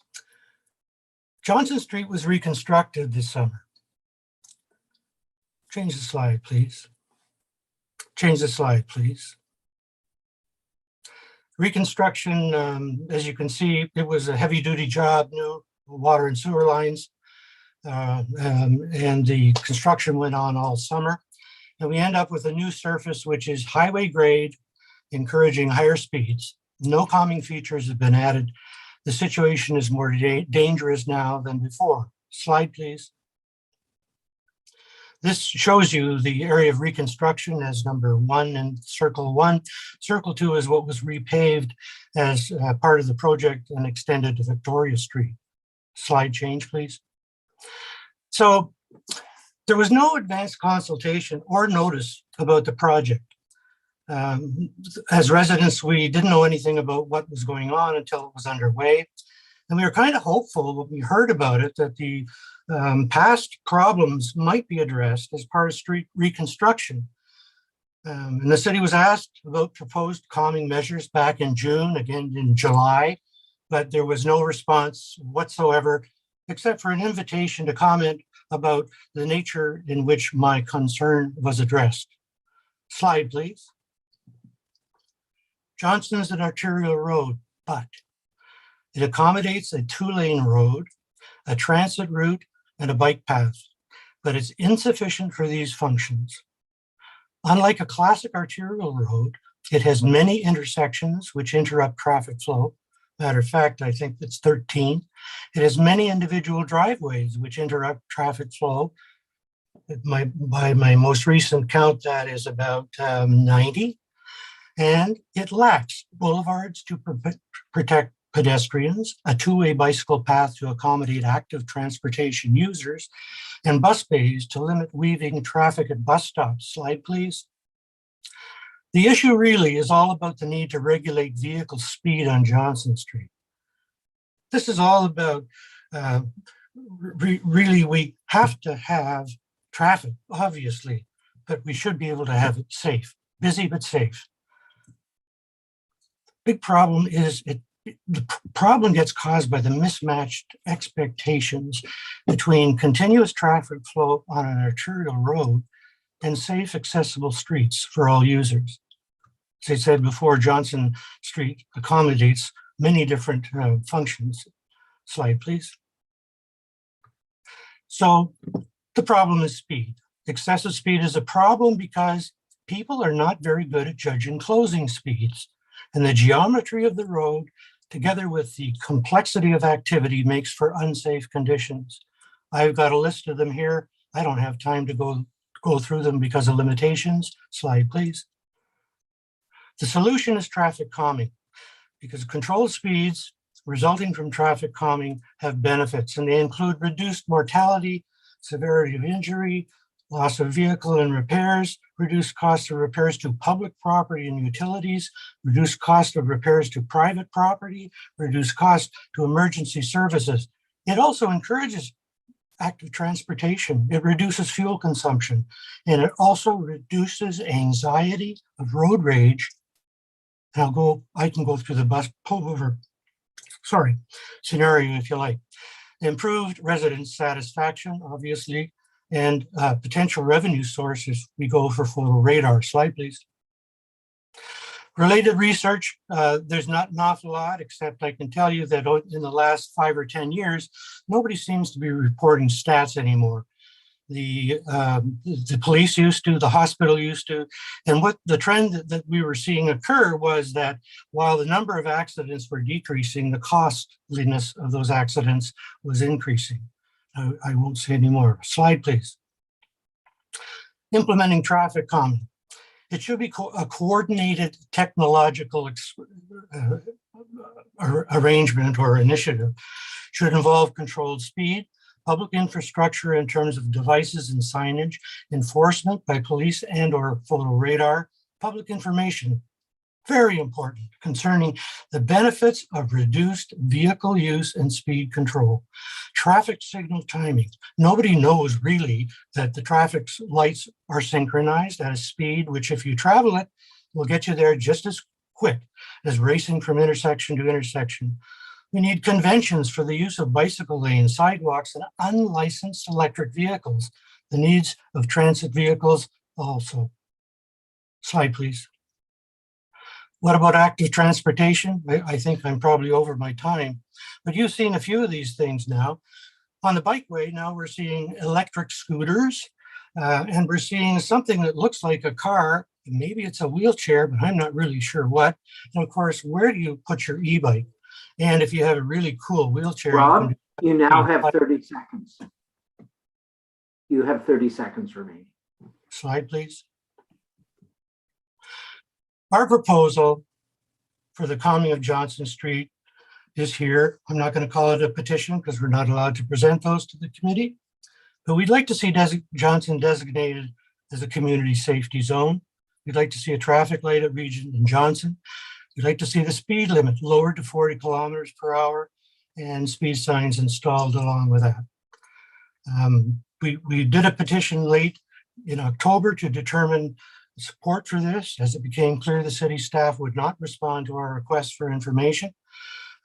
Johnson Street was reconstructed this summer. Change the slide, please. Change the slide, please. Reconstruction, as you can see, it was a heavy-duty job, new water and sewer lines. And the construction went on all summer. And we end up with a new surface, which is highway grade, encouraging higher speeds. No calming features have been added. The situation is more dangerous now than before. Slide, please. This shows you the area of reconstruction as number 1 in circle 1. Circle 2 is what was repaved as part of the project and extended to Victoria Street. Slide change, please. So there was no advanced consultation or notice about the project. As residents, we didn't know anything about what was going on until it was underway. And we were kind of hopeful when we heard about it that the past problems might be addressed as part of street reconstruction. And the city was asked about proposed calming measures back in June, again in July, but there was no response whatsoever, except for an invitation to comment about the nature in which my concern was addressed. Slide, please. Johnston is an arterial road, but it accommodates a 2-lane road, a transit route, and a bike path, but it's insufficient for these functions. Unlike a classic arterial road, it has many intersections which interrupt traffic flow. Matter of fact, I think it's 13. It has many individual driveways which interrupt traffic flow. By my most recent count, that is about 90. And it lacks boulevards to protect pedestrians, a 2-way bicycle path to accommodate active transportation users, and bus bays to limit weaving traffic at bus stops. Slide, please. The issue really is all about the need to regulate vehicle speed on Johnson Street. This is all about, really, we have to have traffic, obviously, but we should be able to have it safe, busy but safe. Big problem is the problem gets caused by the mismatched expectations between continuous traffic flow on an arterial road and safe, accessible streets for all users. As I said before, Johnson Street accommodates many different functions. Slide, please. So the problem is speed. Excessive speed is a problem because people are not very good at judging closing speeds. And the geometry of the road, together with the complexity of activity, makes for unsafe conditions. I've got a list of them here. I don't have time to go through them because of limitations. Slide, please. The solution is traffic calming, because controlled speeds resulting from traffic calming have benefits, and they include reduced mortality, severity of injury, loss of vehicle and repairs, reduced cost of repairs to public property and utilities, reduced cost of repairs to private property, reduced cost to emergency services. It also encourages active transportation. It reduces fuel consumption, and it also reduces anxiety of road rage. And I can go through the bus pullover, scenario if you like. Improved resident satisfaction, obviously, and potential revenue sources. We go for photo radar. Slide, please. Related research, there's not an awful lot, except I can tell you that in the last 5 or 10 years, nobody seems to be reporting stats anymore. The police used to, the hospital used to, and what the trend that we were seeing occur was that while the number of accidents were decreasing, the costliness of those accidents was increasing. I won't say any more. Slide, please. Implementing traffic calming. It should be a coordinated technological arrangement or initiative. Should involve controlled speed, public infrastructure in terms of devices and signage, enforcement by police and or photo radar, public information, very important, concerning the benefits of reduced vehicle use and speed control. Traffic signal timing. Nobody knows really that the traffic lights are synchronized at a speed, which if you travel it, will get you there just as quick as racing from intersection to intersection. We need conventions for the use of bicycle lanes, sidewalks, and unlicensed electric vehicles. The needs of transit vehicles also. Slide, please. What about active transportation? I think I'm probably over my time, but you've seen a few of these things now. On the bikeway, now we're seeing electric scooters, and we're seeing something that looks like a car. Maybe it's a wheelchair, but I'm not really sure what. And of course, where do you put your e-bike? And if you have a really cool wheelchair, Rob, you now have 30 seconds. You have 30 seconds remaining. Slide, please. Our proposal for the calming of Johnson Street is here. I'm not going to call it a petition because we're not allowed to present those to the committee, but we'd like to see Johnson designated as a community safety zone. We'd like to see a traffic light at Regent and Johnson. We'd like to see the speed limit lowered to 40 kilometers per hour and speed signs installed along with that. We did a petition late in October to determine support for this, as it became clear the city staff would not respond to our request for information.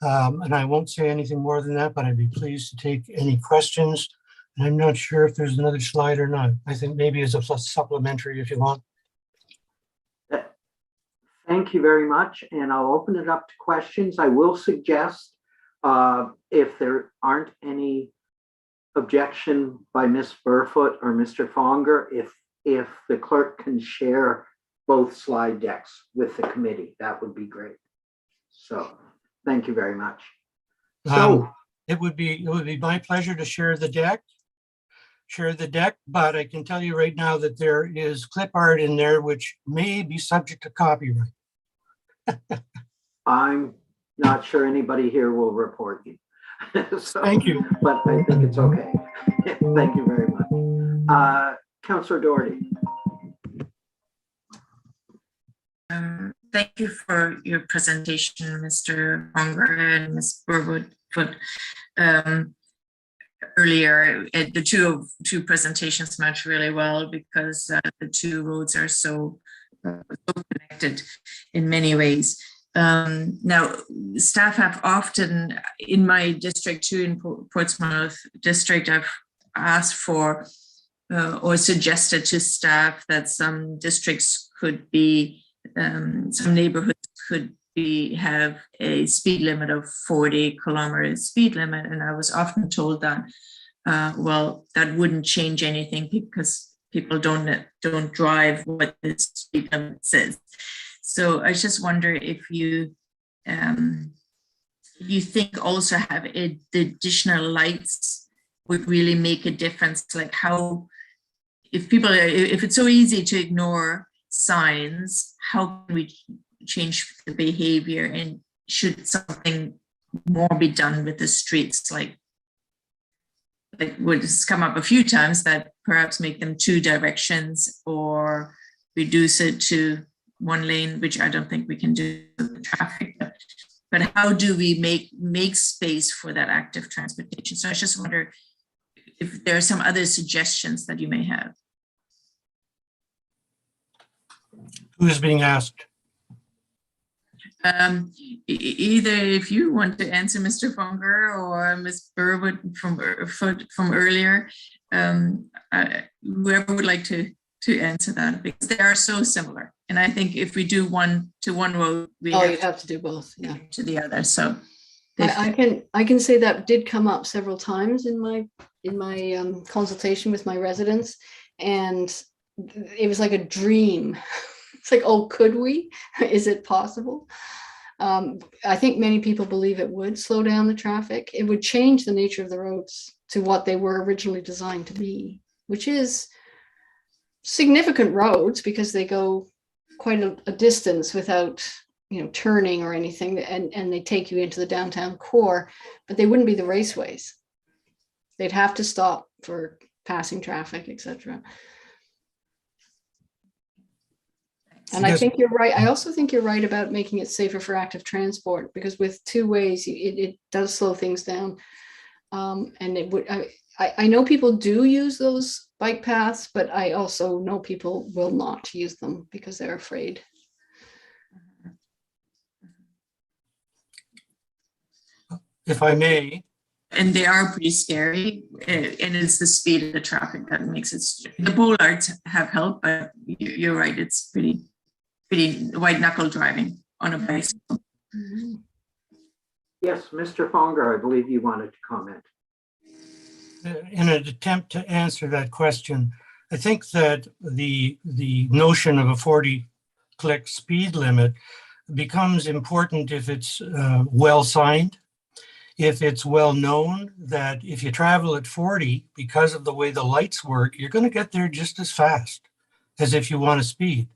And I won't say anything more than that, but I'd be pleased to take any questions. And I'm not sure if there's another slide or not. I think maybe as a supplementary if you want. Thank you very much. And I'll open it up to questions. I will suggest if there aren't any objection by Ms. Burfoot or Mr. Fonger, if the clerk can share both slide decks with the committee, that would be great. So thank you very much. So it would be my pleasure to share the deck, but I can tell you right now that there is clip art in there which may be subject to copyright. I'm not sure anybody here will report you. So, thank you. But I think it's okay. Thank you very much. Councillor Doherty. Thank you for your presentation, Mr. Fonger and Ms. Burwood. Earlier, the two presentations match really well because the two roads are so connected in many ways. Now, staff have often, in my district too, in Portsmouth district, I've asked for or suggested to staff that some districts could be, some neighborhoods could have a speed limit of 40 kilometers speed limit. And I was often told that, well, that wouldn't change anything because people don't drive what the speed limit says. So I just wonder if you think also have the additional lights would really make a difference, like how, if it's so easy to ignore signs, how can we change the behavior, and should something more be done with the streets, like what has come up a few times, that perhaps make them 2 directions or reduce it to 1 lane, which I don't think we can do with the traffic. But how do we make space for that active transportation? So I just wonder if there are some other suggestions that you may have. Who is being asked? Either if you want to answer, Mr. Fonger, or Ms. Burwood from earlier, whoever would like to to answer that because they are so similar. And I think if we do one to one road, we Oh, have you'd have to do both, yeah. to the other. So I can say that did come up several times in my consultation with my residents, and it was like a dream. It's like, oh, could we? Is it possible? I think many people believe it would slow down the traffic. It would change the nature of the roads to what they were originally designed to be, which is significant roads because they go quite a distance without, you know, turning or anything, and they take you into the downtown core, but they wouldn't be the raceways. They'd have to stop for passing traffic, etc. And I think you're right. I also think you're right about making it safer for active transport, because with two ways, it does slow things down. And it would, I know people do use those bike paths, but I also know people will not use them because they're afraid. If I may. And they are pretty scary, and it's the speed of the traffic that makes it. The bollards have helped, but you're right. It's pretty white knuckle driving on a bicycle. Yes, Mr. Fonger, I believe you wanted to comment. In an attempt to answer that question, I think that the notion of a 40-click speed limit becomes important if it's well signed, if it's well known that if you travel at 40, because of the way the lights work, you're going to get there just as fast as if you want to speed.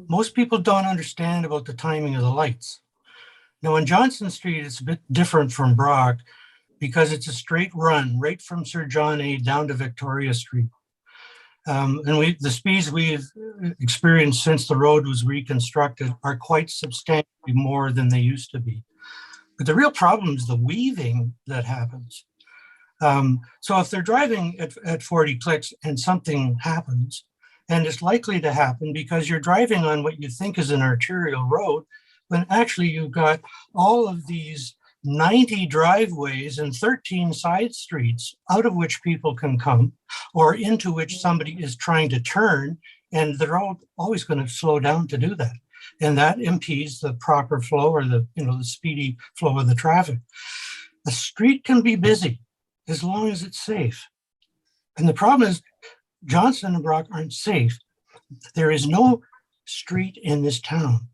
Most people don't understand about the timing of the lights. Now on Johnson Street, it's a bit different from Brock because it's a straight run right from Sir John A down to Victoria Street. And the speeds we've experienced since the road was reconstructed are quite substantially more than they used to be. But the real problem is the weaving that happens. So if they're driving at 40 clicks and something happens, and it's likely to happen because you're driving on what you think is an arterial road, when actually you've got all of these 90 driveways and 13 side streets out of which people can come, or into which somebody is trying to turn, and they're always going to slow down to do that. And that impedes the proper flow or the speedy flow of the traffic. The street can be busy as long as it's safe. And the problem is Johnson and Brock aren't safe. There is no street in this town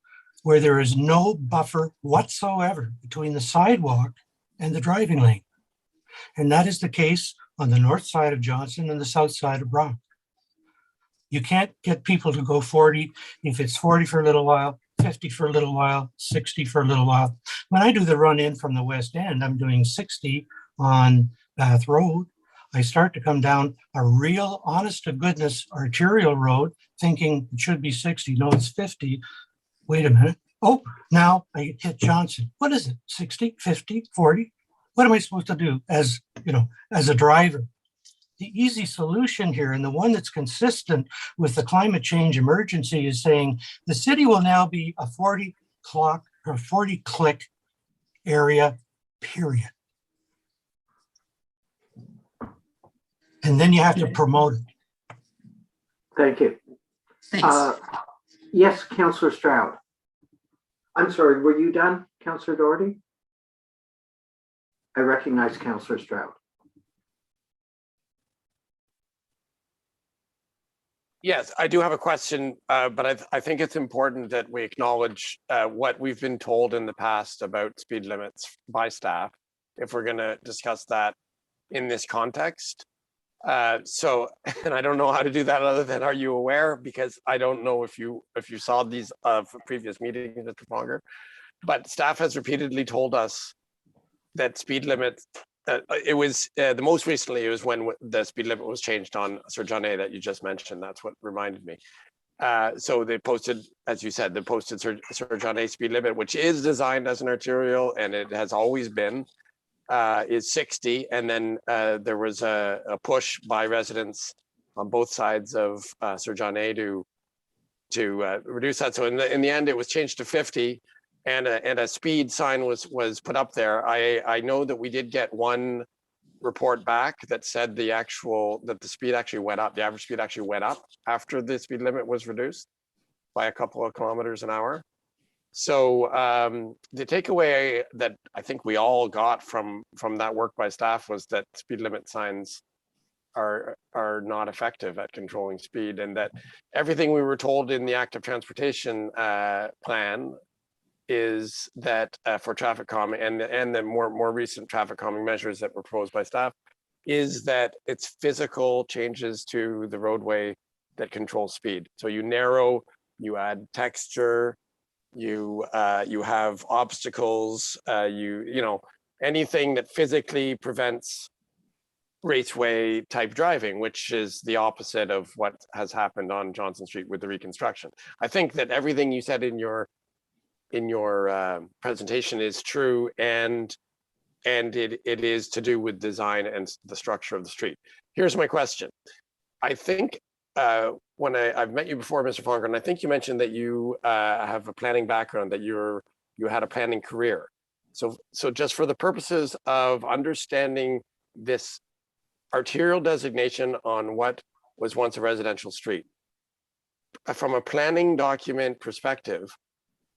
where there is no buffer whatsoever between the sidewalk and the driving lane. And that is the case on the north side of Johnson and the south side of Brock. You can't get people to go 40 if it's 40 for a little while, 50 for a little while, 60 for a little while. When I do the run in from the West End, I'm doing 60 on Bath Road. I start to come down a real honest to goodness arterial road thinking it should be 60. No, it's 50. Wait a minute. Oh, now I hit Johnson. What is it? 60, 50, 40? What am I supposed to do as a driver? The easy solution here, and the one that's consistent with the climate change emergency, is saying the city will now be a 40-click area, period. And then you have to promote it. Thank you. Thanks. Yes, Councillor Stroud. I'm sorry, were you done, Councillor Doherty? I recognize Councillor Stroud. Yes, I do have a question, but I think it's important that we acknowledge what we've been told in the past about speed limits by staff, if we're going to discuss that in this context. And I don't know how to do that other than, are you aware? Because I don't know if you saw these previous meetings, Mr. Fonger, but staff has repeatedly told us that speed limits, it was the most recently, it was when the speed limit was changed on Sir John A that you just mentioned. That's what reminded me. So they posted, as you said, Sir John A speed limit, which is designed as an arterial, and it has always been, is 60. And then there was a push by residents on both sides of Sir John A to reduce that. So in the end, it was changed to 50. And a speed sign was put up there. I know that we did get one report back that said that the speed actually went up, the average speed actually went up after the speed limit was reduced by a couple of kilometers an hour. So the takeaway that I think we all got from that work by staff was that speed limit signs are not effective at controlling speed, and that everything we were told in the active transportation plan is that for traffic calming and the more recent traffic calming measures that were proposed by staff is that it's physical changes to the roadway that control speed. So you narrow, you add texture, you have obstacles, you know, anything that physically prevents raceway type driving, which is the opposite of what has happened on Johnson Street with the reconstruction. I think that everything you said in your presentation is true, and it is to do with design and the structure of the street. Here's my question. I think when I've met you before, Mr. Fonger, and I think you mentioned that you have a planning background, that you had a planning career. So just for the purposes of understanding this arterial designation on what was once a residential street, from a planning document perspective,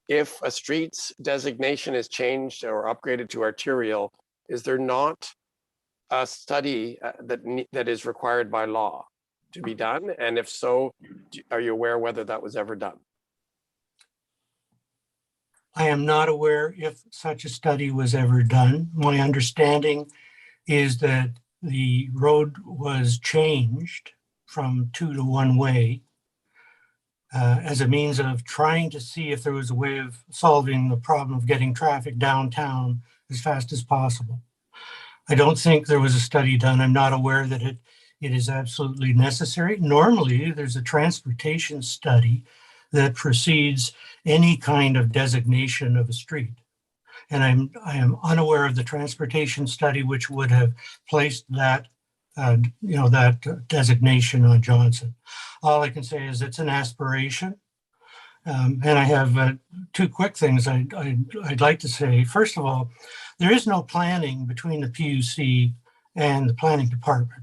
if a street's designation is changed or upgraded to arterial, is there not a study that is required by law to be done? And if so, are you aware whether that was ever done? I am not aware if such a study was ever done. My understanding is that the road was changed from 2 to 1 way as a means of trying to see if there was a way of solving the problem of getting traffic downtown as fast as possible. I don't think there was a study done. I'm not aware that it is absolutely necessary. Normally, there's a transportation study that precedes any kind of designation of a street. And I am unaware of the transportation study which would have placed that that designation on Johnson. All I can say is it's an aspiration. And I have 2 quick things I'd like to say. First of all, there is no planning between the PUC and the planning department.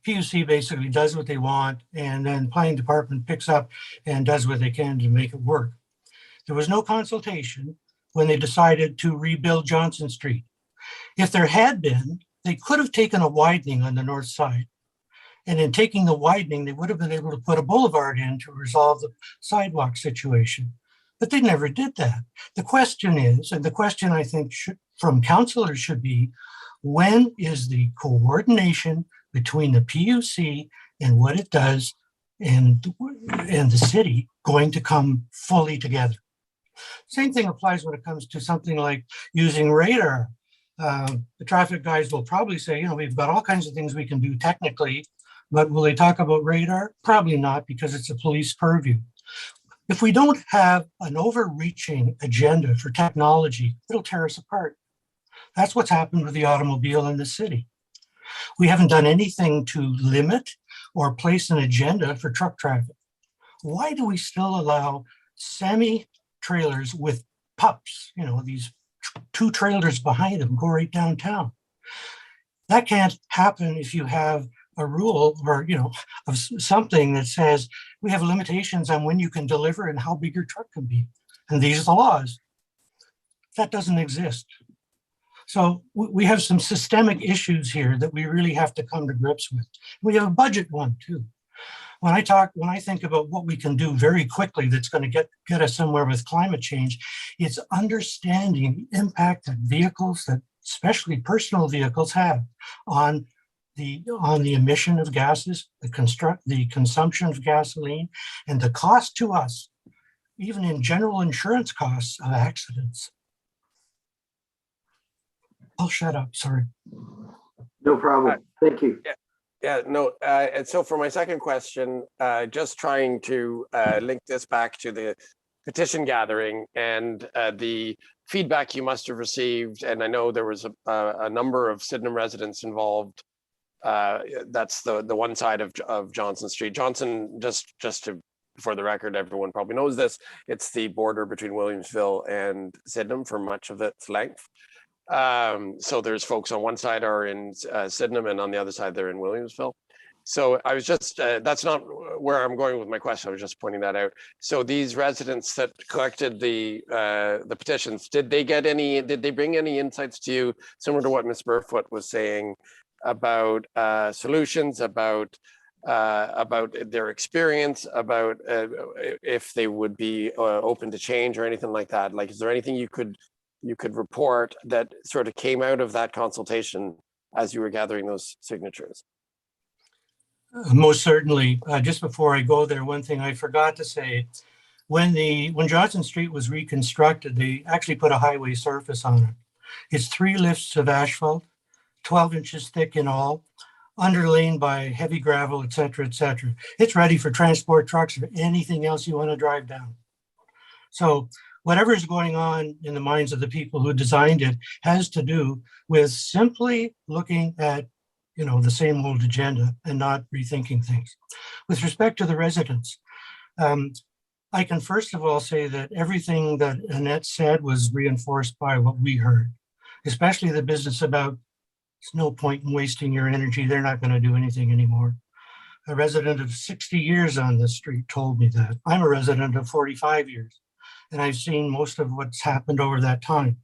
PUC basically does what they want, and then the planning department picks up and does what they can to make it work. There was no consultation when they decided to rebuild Johnson Street. If there had been, they could have taken a widening on the north side. And in taking the widening, they would have been able to put a boulevard in to resolve the sidewalk situation. But they never did that. The question is, and the question I think from councilors should be, when is the coordination between the PUC and what it does and the city going to come fully together? Same thing applies when it comes to something like using radar. The traffic guys will probably say, we've got all kinds of things we can do technically, but will they talk about radar? Probably not, because it's a police purview. If we don't have an overreaching agenda for technology, it'll tear us apart. That's what's happened with the automobile in the city. We haven't done anything to limit or place an agenda for truck traffic. Why do we still allow semi-trailers with pups, these 2 trailers behind them go right downtown? That can't happen if you have a rule or, of something that says we have limitations on when you can deliver and how big your truck can be. And these are the laws. That doesn't exist. So we have some systemic issues here that we really have to come to grips with. We have a budget one too. When I think about what we can do very quickly that's going to get us somewhere with climate change, it's understanding the impact that vehicles, that especially personal vehicles, have on the emission of gases, the consumption of gasoline, and the cost to us, even in general insurance costs of accidents. I'll shut up, sorry. No problem. Thank you. Yeah, no, and so for my second question, just trying to link this back to the petition gathering and the feedback you must have received, and I know there was a number of Sydenham residents involved. That's the one side of Johnson Street. Johnson, just to, for the record, everyone probably knows this, it's the border between Williamsville and Sydenham for much of its length. So there's folks on one side are in Sydenham, and on the other side they're in Williamsville. So I was just, that's not where I'm going with my question. I was just pointing that out. So these residents that collected the petitions, did they bring any insights to you, similar to what Ms. Burfoot was saying about solutions, about their experience, about if they would be open to change or anything like that? Like, is there anything you could report that sort of came out of that consultation as you were gathering those signatures? Most certainly. Just before I go there, one thing I forgot to say, when Johnson Street was reconstructed, they actually put a highway surface on it. It's 3 lifts of asphalt, 12 inches thick in all, underlain by heavy gravel, et cetera, et cetera. It's ready for transport trucks or anything else you want to drive down. So whatever is going on in the minds of the people who designed it has to do with simply looking at the same old agenda and not rethinking things. With respect to the residents, I can first of all say that everything that Annette said was reinforced by what we heard, especially the business about it's no point in wasting your energy. They're not going to do anything anymore. A resident of 60 years on this street told me that. I'm a resident of 45 years, and I've seen most of what's happened over that time.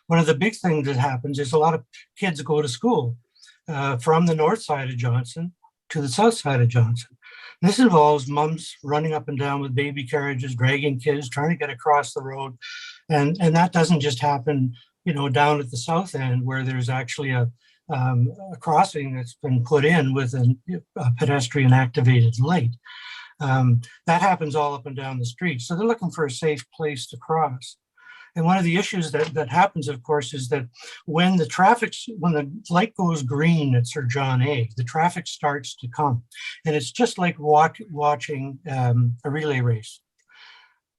One of the big things that happens is a lot of kids go to school from the north side of Johnson to the south side of Johnson. This involves moms running up and down with baby carriages, dragging kids, trying to get across the road. And that doesn't just happen, down at the south end where there's actually a crossing that's been put in with a pedestrian activated light. That happens all up and down the street. So they're looking for a safe place to cross. And one of the issues that happens, of course, is that when the light goes green at Sir John A, the traffic starts to come. And it's just like watching a relay race.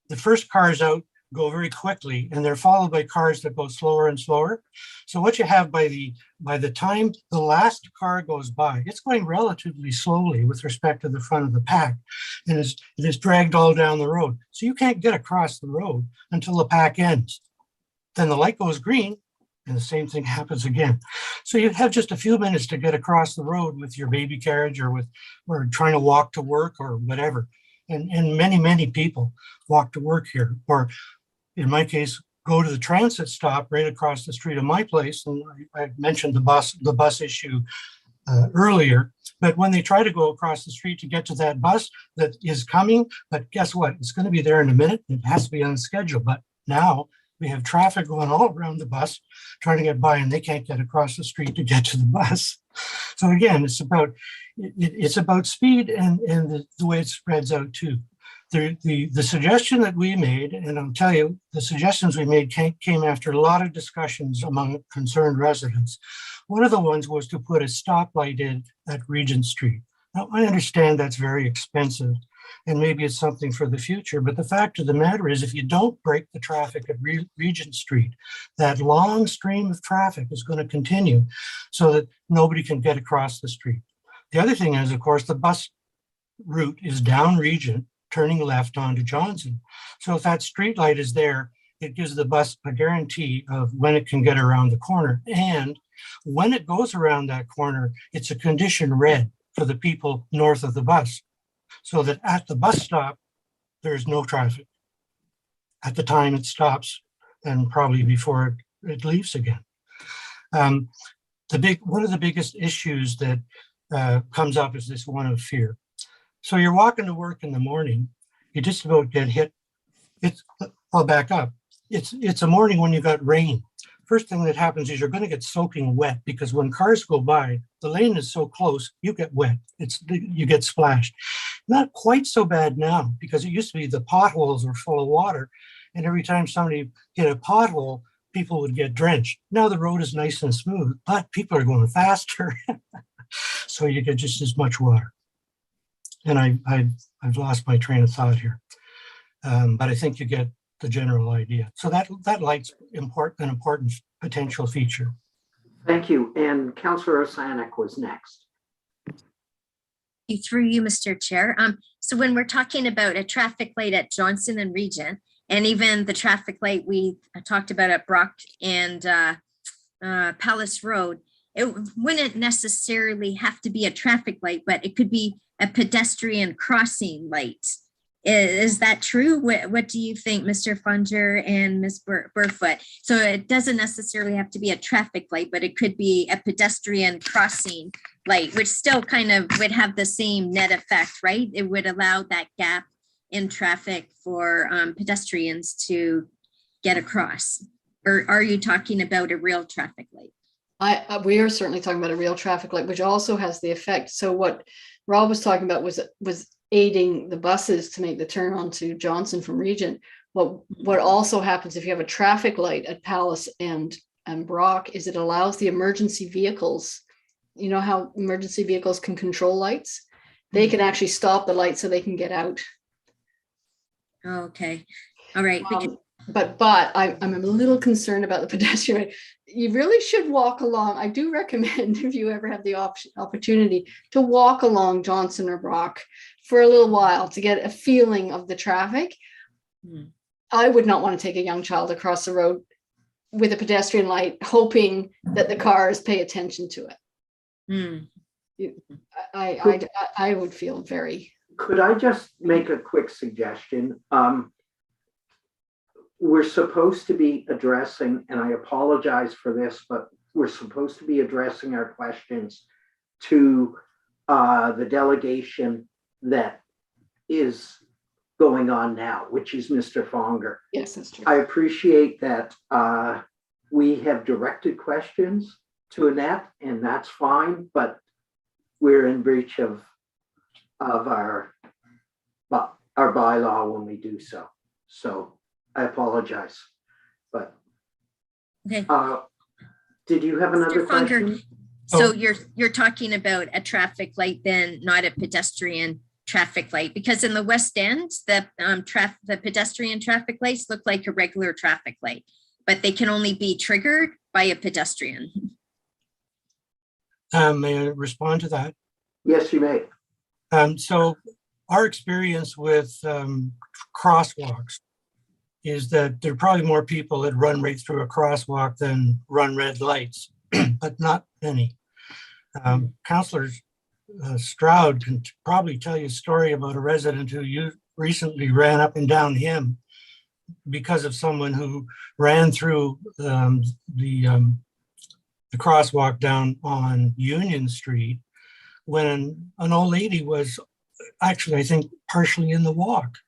The first cars out go very quickly, and they're followed by cars that go slower and slower. So what you have by the time the last car goes by, it's going relatively slowly with respect to the front of the pack, and it is dragged all down the road. So you can't get across the road until the pack ends. Then the light goes green, and the same thing happens again. So you have just a few minutes to get across the road with your baby carriage or trying to walk to work or whatever. And many, many people walk to work here, or in my case, go to the transit stop right across the street of my place. And I mentioned the bus issue earlier, but when they try to go across the street to get to that bus that is coming, but guess what? It's going to be there in a minute. It has to be on schedule. But now we have traffic going all around the bus trying to get by, and they can't get across the street to get to the bus. So again, it's about speed and the way it spreads out too. The suggestion that we made, and I'll tell you, the suggestions we made came after a lot of discussions among concerned residents. One of the ones was to put a stoplight in at Regent Street. Now, I understand that's very expensive, and maybe it's something for the future, but the fact of the matter is, if you don't break the traffic at Regent Street, that long stream of traffic is going to continue so that nobody can get across the street. The other thing is, of course, the bus route is down Regent, turning left onto Johnson. So if that street light is there, it gives the bus a guarantee of when it can get around the corner. And when it goes around that corner, it's a condition red for the people north of the bus, so that at the bus stop, there's no traffic at the time it stops and probably before it leaves again. One of the biggest issues that comes up is this one of fear. So you're walking to work in the morning, you just about get hit. I'll back up. It's a morning when you got rain. First thing that happens is you're going to get soaking wet, because when cars go by, the lane is so close, you get wet. You get splashed. Not quite so bad now, because it used to be the potholes were full of water, and every time somebody hit a pothole, people would get drenched. Now the road is nice and smooth, but people are going faster, so you get just as much water. And I've lost my train of thought here, but I think you get the general idea. So that light's an important potential feature. Thank you. And Councillor Osanek was next. Through you, Mr. Chair. So when we're talking about a traffic light at Johnson and Regent, and even the traffic light we talked about at Brock and Palace Road, it wouldn't necessarily have to be a traffic light, but it could be a pedestrian crossing light. Is that true? What do you think, Mr. Funger and Ms. Burfoot? So it doesn't necessarily have to be a traffic light, but it could be a pedestrian crossing light, which still kind of would have the same net effect, right? It would allow that gap in traffic for pedestrians to get across. Or are you talking about a real traffic light? We are certainly talking about a real traffic light, which also has the effect. So what Rob was talking about was aiding the buses to make the turn onto Johnson from Regent. What also happens if you have a traffic light at Palace and Brock is it allows the emergency vehicles, you know how emergency vehicles can control lights? They can actually stop the light so they can get out. Okay, all right. But I'm a little concerned about the pedestrian. You really should walk along. I do recommend if you ever have the opportunity to walk along Johnson or Brock for a little while to get a feeling of the traffic. I would not want to take a young child across the road with a pedestrian light, hoping that the cars pay attention to it. I would feel very. Could I just make a quick suggestion? We're supposed to be addressing, and I apologize for this, but we're supposed to be addressing our questions to the delegation that is going on now, which is Mr. Fonger. Yes, that's true. I appreciate that we have directed questions to Annette, and that's fine, but we're in breach of our bylaw when we do so. So I apologize, but okay. Did you have another question? So you're talking about a traffic light, then not a pedestrian traffic light, because in the West End, the pedestrian traffic lights look like a regular traffic light, but they can only be triggered by a pedestrian. May I respond to that? Yes, you may. So our experience with crosswalks is that there are probably more people that run right through a crosswalk than run red lights, but not many. Councillor Stroud can probably tell you a story about a resident who recently ran up and down him because of someone who ran through the crosswalk down on Union Street when an old lady was actually, I think, partially in the walk.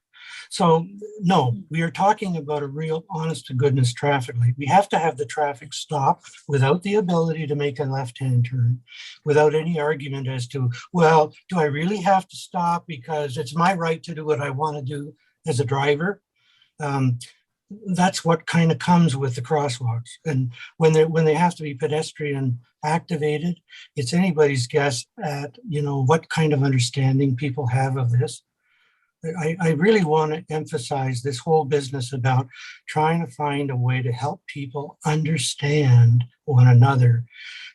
So no, we are talking about a real honest to goodness traffic light. We have to have the traffic stop without the ability to make a left-hand turn, without any argument as to, well, do I really have to stop because it's my right to do what I want to do as a driver? That's what kind of comes with the crosswalks. And when they have to be pedestrian activated, it's anybody's guess at, what kind of understanding people have of this. I really want to emphasize this whole business about trying to find a way to help people understand one another.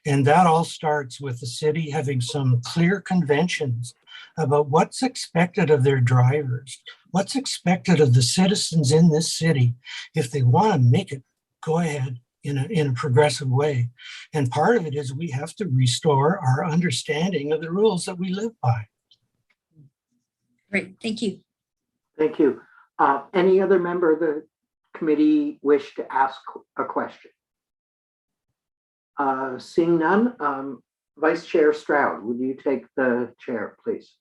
And that all starts with the city having some clear conventions about what's expected of their drivers, what's expected of the citizens in this city. If they want to make it, go ahead in a progressive way. And part of it is we have to restore our understanding of the rules that we live by. Great, thank you. Thank you. Any other member of the committee wish to ask a question? Seeing none, Vice Chair Stroud, would you take the chair, please?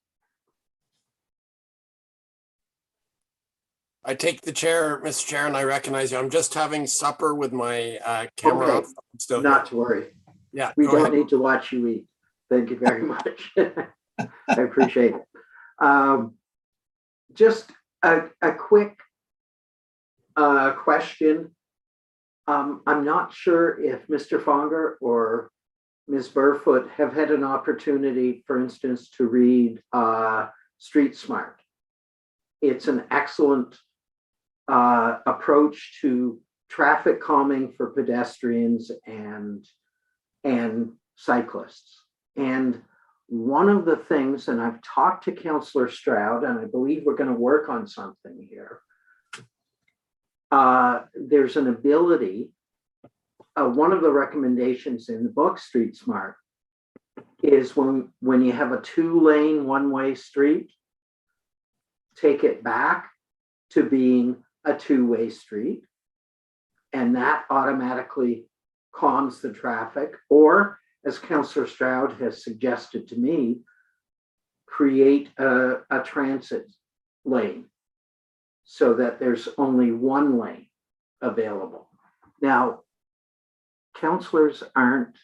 I take the chair, Mr. Chair, and I recognize you. I'm just having supper with my camera Okay. off. Still Not to worry. Yeah, we go don't ahead. need to watch you eat. Thank you very much. I appreciate it. Just a quick question. I'm not sure if Mr. Fonger or Ms. Burfoot have had an opportunity, for instance, to read Street Smart. It's an excellent approach to traffic calming for pedestrians and cyclists. And one of the things, and I've talked to Councillor Stroud, and I believe we're going to work on something here. There's an ability one of the recommendations in the book Street Smart is when you have a 2-lane one-way street, take it back to being a 2-way street, and that automatically calms the traffic. Or, as Councillor Stroud has suggested to me, create a transit lane so that there's only 1 lane available. Now, councillors aren't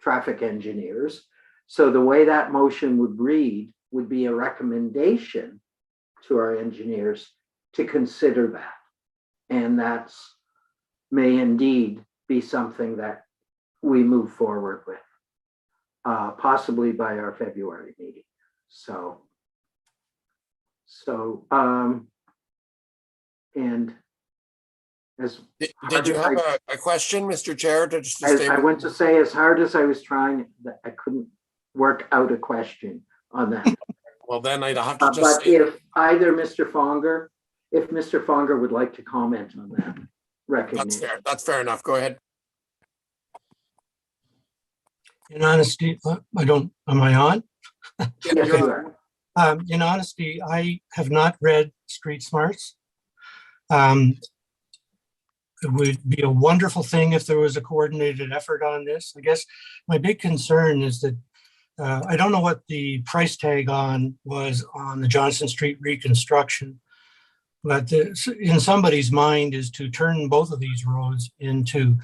traffic engineers, so the way that motion would read would be a recommendation to our engineers to consider that. And that's may indeed be something that we move forward with, possibly by our February meeting. And as did you have a question, Mr. Chair? I went to say, as hard as I was trying, I couldn't work out a question on that. Well, then I'd have to just but if either Mr. Fonger, if Mr. Fonger would like to comment on that recognition. That's fair enough. Go ahead. In honesty, am I on? Yes, you are. In honesty, I have not read Street Smarts. It would be a wonderful thing if there was a coordinated effort on this. I guess my big concern is that I don't know what the price tag was on the Johnson Street reconstruction, but in somebody's mind is to turn both of these roads into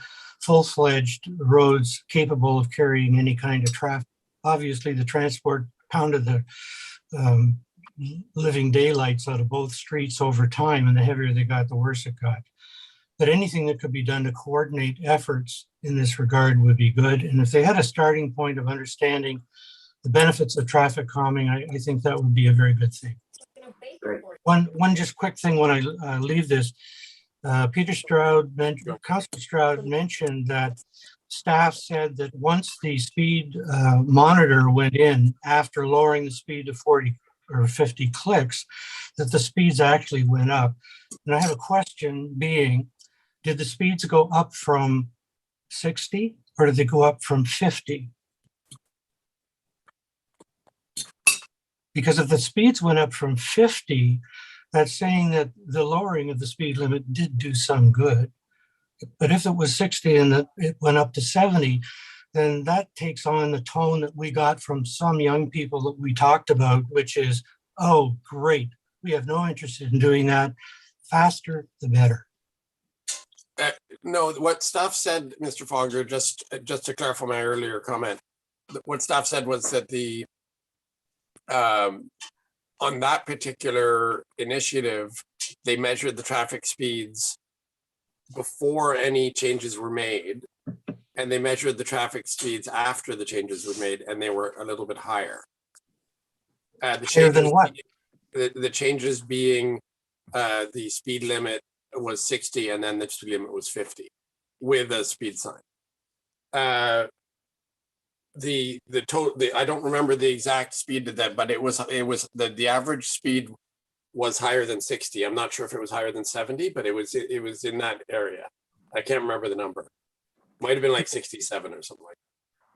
full-fledged roads capable of carrying any kind of traffic. Obviously, the transport pounded the living daylights out of both streets over time, and the heavier they got, the worse it got. But anything that could be done to coordinate efforts in this regard would be good. And if they had a starting point of understanding the benefits of traffic calming, I think that would be a very good thing. Great. One just quick thing when I leave this, Councillor Stroud mentioned that staff said that once the speed monitor went in after lowering the speed to 40 or 50 clicks, that the speeds actually went up. And I have a question being, did the speeds go up from 60 or did they go up from 50? Because if the speeds went up from 50, that's saying that the lowering of the speed limit did do some good. But if it was 60 and it went up to 70, then that takes on the tone that we got from some young people that we talked about, which is, oh, great, we have no interest in doing that. Faster, the better. No, what staff said, Mr. Fonger, just to clarify my earlier comment, what staff said was that the on that particular initiative, they measured the traffic speeds before any changes were made, and they measured the traffic speeds after the changes were made, and they were a little bit higher. Higher than what? The changes being the speed limit was 60 and then the speed limit was 50 with a speed sign. I don't remember the exact speed of that, but it was the average speed was higher than 60. I'm not sure if it was higher than 70, but it was in that area. I can't remember the number. Might have been like 67 or something like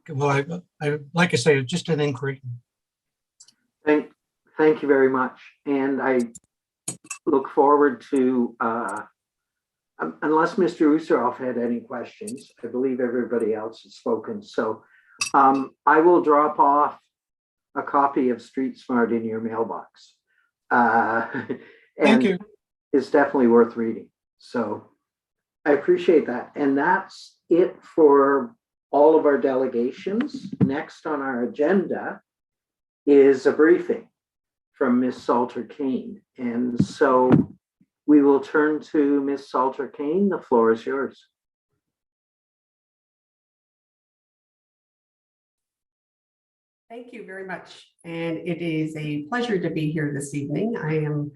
that. Well, I like I say, just an inquiry. Thank you very much. And I look forward to, unless Mr. Usarov had any questions, I believe everybody else has spoken. So I will drop off a copy of Street Smart in your mailbox. Thank you. It's definitely worth reading. So I appreciate that. And that's it for all of our delegations. Next on our agenda is a briefing from Ms. Salter-Kane. And so we will turn to Ms. Salter-Kane. The floor is yours. Thank you very much. And it is a pleasure to be here this evening. I am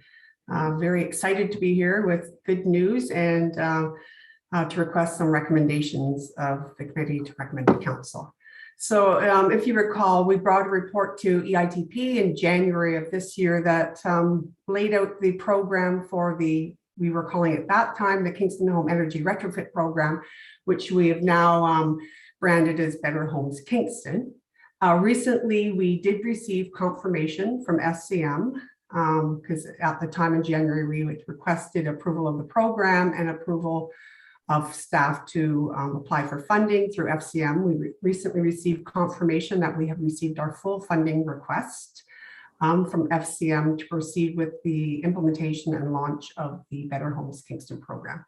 very excited to be here with good news and to request some recommendations of the committee to recommend to council. So if you recall, we brought a report to EITP in January of this year that laid out the program for we were calling it at that time, the Kingston Home Energy Retrofit Program, which we have now branded as Better Homes Kingston. Recently, we did receive confirmation from SCM because at the time in January, we had requested approval of the program and approval of staff to apply for funding through FCM. We recently received confirmation that we have received our full funding request from FCM to proceed with the implementation and launch of the Better Homes Kingston program.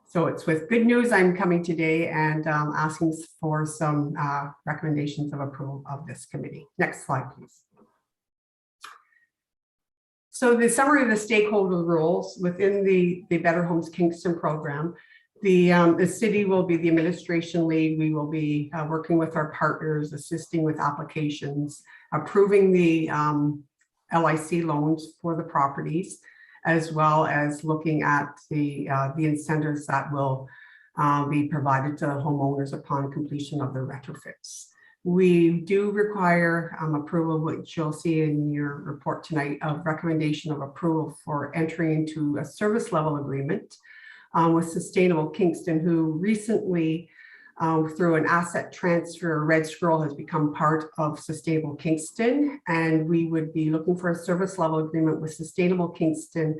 So it's with good news I'm coming today and asking for some recommendations of approval of this committee. Next slide, please. So the summary of the stakeholder roles within the Better Homes Kingston program, the city will be the administration lead. We will be working with our partners, assisting with applications, approving the LIC loans for the properties, as well as looking at the incentives that will be provided to homeowners upon completion of the retrofits. We do require approval, which you'll see in your report tonight, of recommendation of approval for entering into a service level agreement with Sustainable Kingston, who recently, through an asset transfer, Red Scroll has become part of Sustainable Kingston, and we would be looking for a service level agreement with Sustainable Kingston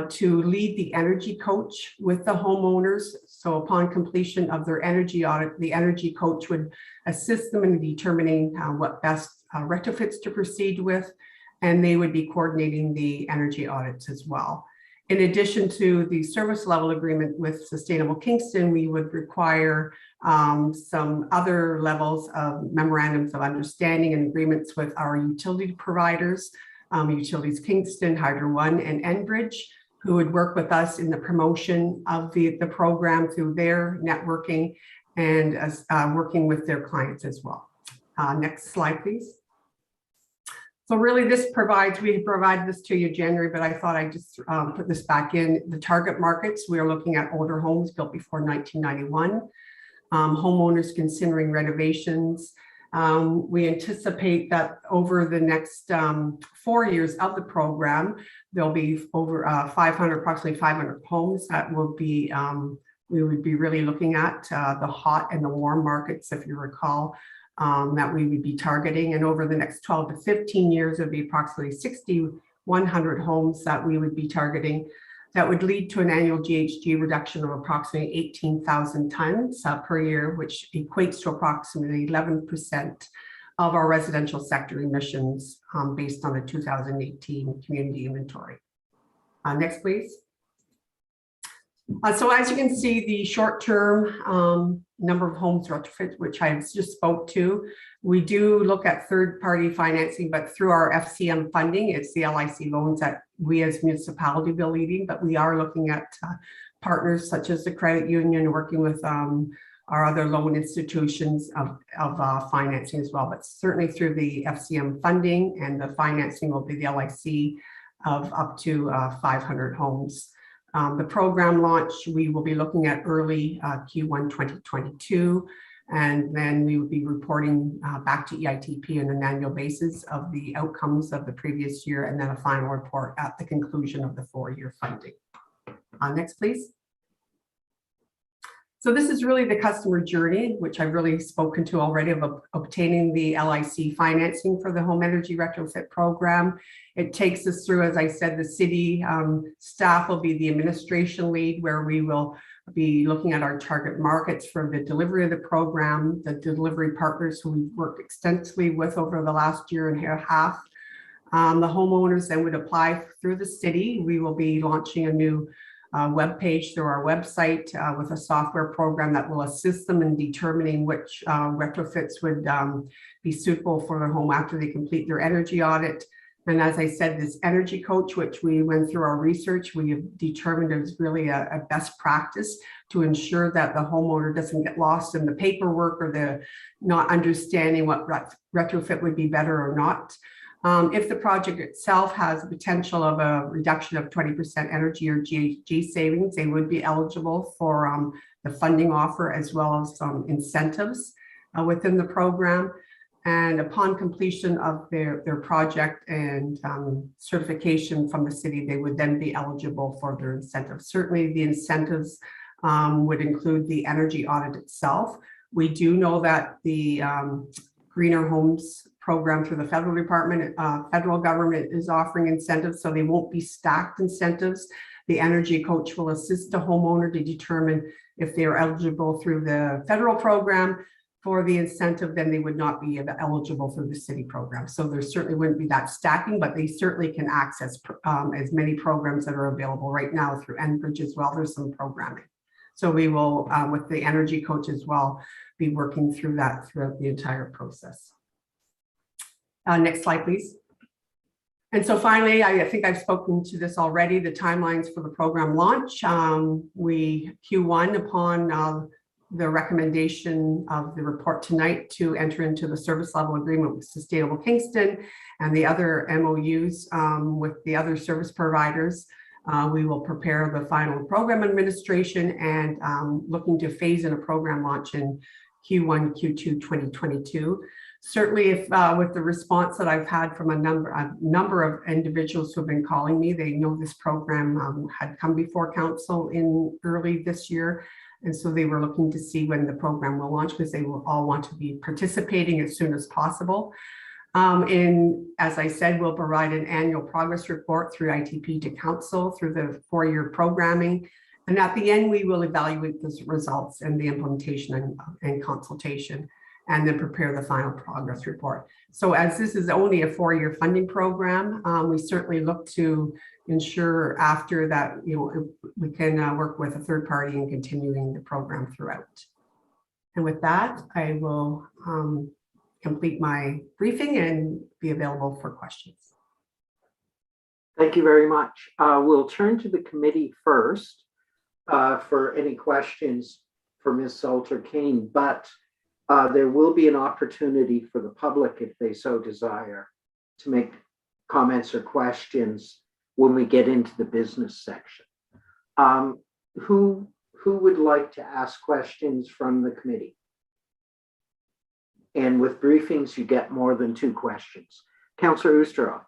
to lead the energy coach with the homeowners. So upon completion of their energy audit, the energy coach would assist them in determining what best retrofits to proceed with, and they would be coordinating the energy audits as well. In addition to the service level agreement with Sustainable Kingston, we would require some other levels of memorandums of understanding and agreements with our utility providers, Utilities Kingston, Hydro One, and Enbridge, who would work with us in the promotion of the program through their networking and working with their clients as well. Next slide, please. So really we provide this to you January, but I thought I'd just put this back in. The target markets, we are looking at older homes built before 1991, homeowners considering renovations. We anticipate that over the next 4 years of the program, there'll be over approximately 500 homes that will be, we would be really looking at the hot and the warm markets, if you recall, that we would be targeting. And over the next 12 to 15 years, it would be approximately 6,100 homes that we would be targeting. That would lead to an annual GHG reduction of approximately 18,000 tons per year, which equates to approximately 11% of our residential sector emissions based on the 2018 community inventory. Next, please. So as you can see, the short-term number of homes retrofit, which I just spoke to, we do look at third-party financing, but through our FCM funding, it's the LIC loans that we as municipality will be leading, but we are looking at partners such as the credit union, working with our other loan institutions of financing as well, but certainly through the FCM funding, and the financing will be the LIC of up to 500 homes. The program launch, we will be looking at early Q1 2022, and then we will be reporting back to EITP on an annual basis of the outcomes of the previous year, and then a final report at the conclusion of the 4-year funding. Next, please. So this is really the customer journey, which I've really spoken to already, of obtaining the LIC financing for the home energy retrofit program. It takes us through, as I said, the city staff will be the administration lead, where we will be looking at our target markets for the delivery of the program, the delivery partners who we've worked extensively with over the last year and a half. The homeowners then would apply through the city. We will be launching a new web page through our website with a software program that will assist them in determining which retrofits would be suitable for their home after they complete their energy audit. And as I said, this energy coach, which we went through our research, we have determined is really a best practice to ensure that the homeowner doesn't get lost in the paperwork or the not understanding what retrofit would be better or not. If the project itself has the potential of a reduction of 20% energy or GHG savings, they would be eligible for the funding offer, as well as some incentives within the program. And upon completion of their project and certification from the city, they would then be eligible for their incentives. Certainly the incentives would include the energy audit itself. We do know that the Greener Homes program through the federal department, federal government is offering incentives, so they won't be stacked incentives. The energy coach will assist the homeowner to determine if they are eligible through the federal program for the incentive, then they would not be eligible through the city program. So there certainly wouldn't be that stacking, but they certainly can access as many programs that are available right now through Enbridge as well. There's some programming. So we will, with the energy coach as well, be working through that throughout the entire process. Next slide, please. And so finally, I think I've spoken to this already, the timelines for the program launch. We Q1 upon the recommendation of the report tonight to enter into the service level agreement with Sustainable Kingston and the other MOUs with the other service providers. We will prepare the final program administration and looking to phase in a program launch in Q1, Q2 2022. Certainly, if with the response that I've had from a number of individuals who have been calling me, they know this program had come before council in early this year. And so they were looking to see when the program will launch because they will all want to be participating as soon as possible. As I said, we'll provide an annual progress report through ITP to council through the 4-year programming. And at the end, we will evaluate the results and the implementation and consultation, and then prepare the final progress report. So as this is only a 4-year funding program, we certainly look to ensure after that, we can work with a third party in continuing the program throughout. And with that, I will complete my briefing and be available for questions. Thank you very much. We'll turn to the committee first for any questions for Ms. Salter-Kane, but there will be an opportunity for the public, if they so desire, to make comments or questions when we get into the business section. Who would like to ask questions from the committee? And with briefings, you get more than 2 questions. Councillor Oosterhoff.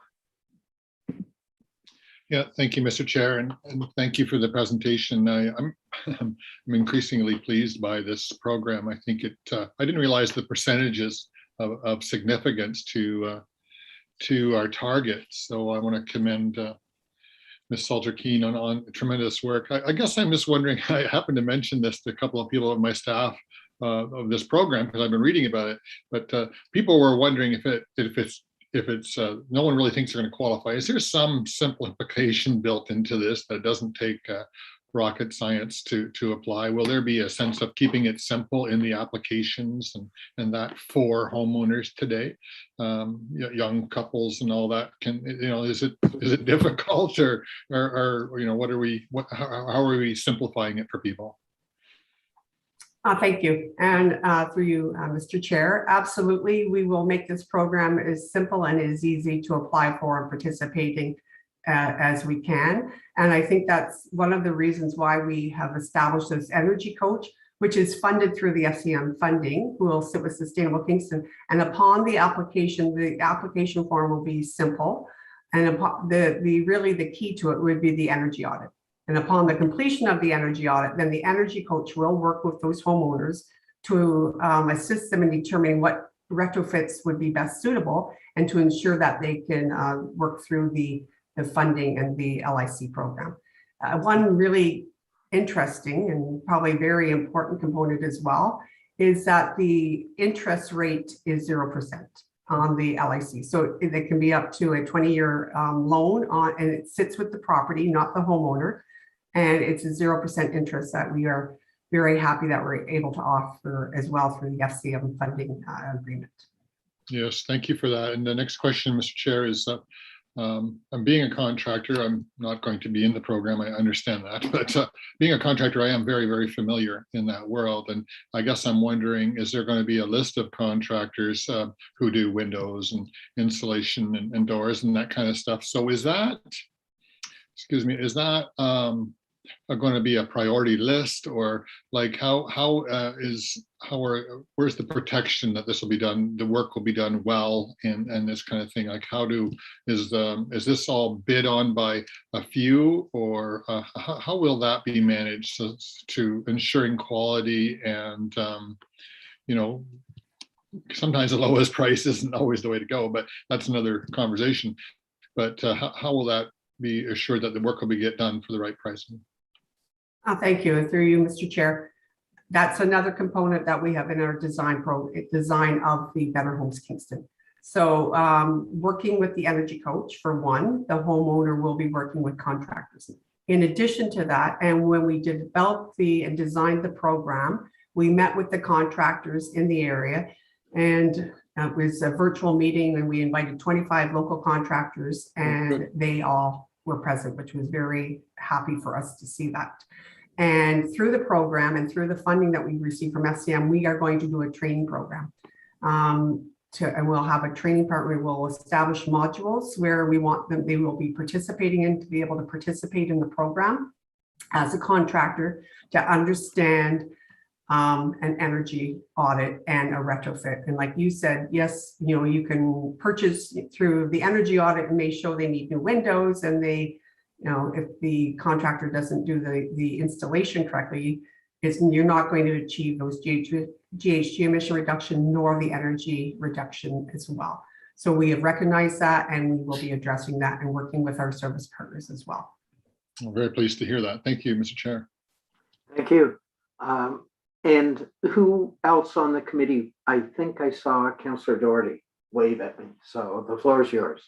Yeah, thank you, Mr. Chair, and thank you for the presentation. I'm increasingly pleased by this program. I think I didn't realize the percentages of significance to our targets. So I want to commend Ms. Salter-Kane on tremendous work. I guess I'm just wondering, I happened to mention this to a couple of people of my staff of this program because I've been reading about it, but people were wondering if it's no one really thinks they're going to qualify. Is there some simplification built into this that doesn't take rocket science to apply? Will there be a sense of keeping it simple in the applications and that for homeowners today, young couples and all that? Is it difficult or how are we simplifying it for people? Thank you. And through you, Mr. Chair, absolutely. We will make this program as simple and as easy to apply for and participating as we can. And I think that's one of the reasons why we have established this energy coach, which is funded through the FCM funding, who will sit with Sustainable Kingston. And upon the application form will be simple. And upon the key to it would be the energy audit. And upon the completion of the energy audit, then the energy coach will work with those homeowners to assist them in determining what retrofits would be best suitable and to ensure that they can work through the funding and the LIC program. One really interesting and probably very important component as well is that the interest rate is 0% on the LIC. So it can be up to a 20-year loan and it sits with the property, not the homeowner. And it's a 0% interest that we are very happy that we're able to offer as well through the FCM funding agreement. Yes, thank you for that. And the next question, Mr. Chair, is I'm being a contractor. I'm not going to be in the program. I understand that. But being a contractor, I am very, very familiar in that world. And I guess I'm wondering, is there going to be a list of contractors who do windows and insulation and doors and that kind of stuff? So is that, going to be a priority list, or like where's the protection that this will be done, the work will be done well, and this kind of thing? Like is this all bid on by a few, or how will that be managed to ensuring quality and sometimes the lowest price isn't always the way to go, but that's another conversation. But how will that be assured that the work will be get done for the right pricing? Thank you. Through you, Mr. Chair. That's another component that we have in our design of the Better Homes Kingston. So working with the energy coach, for one, the homeowner will be working with contractors. In addition to that, and when we developed and designed the program, we met with the contractors in the area, and it was a virtual meeting, and we invited 25 local contractors, and they all were present, which was very happy for us to see that. And through the program and through the funding that we received from SCM, we are going to do a training program. And we'll have a training partner. We'll establish modules where we want them, they will be participating in, to be able to participate in the program as a contractor, to understand an energy audit and a retrofit. And like you said, yes, you can purchase through the energy audit and may show they need new windows, and they, if the contractor doesn't do the installation correctly, you're not going to achieve those GHG emission reduction nor the energy reduction as well. So we have recognized that, and we will be addressing that and working with our service partners as well. I'm very pleased to hear that. Thank you, Mr. Chair. Thank you. And who else on the committee? I think I saw Councillor Doherty wave at me, so the floor is yours.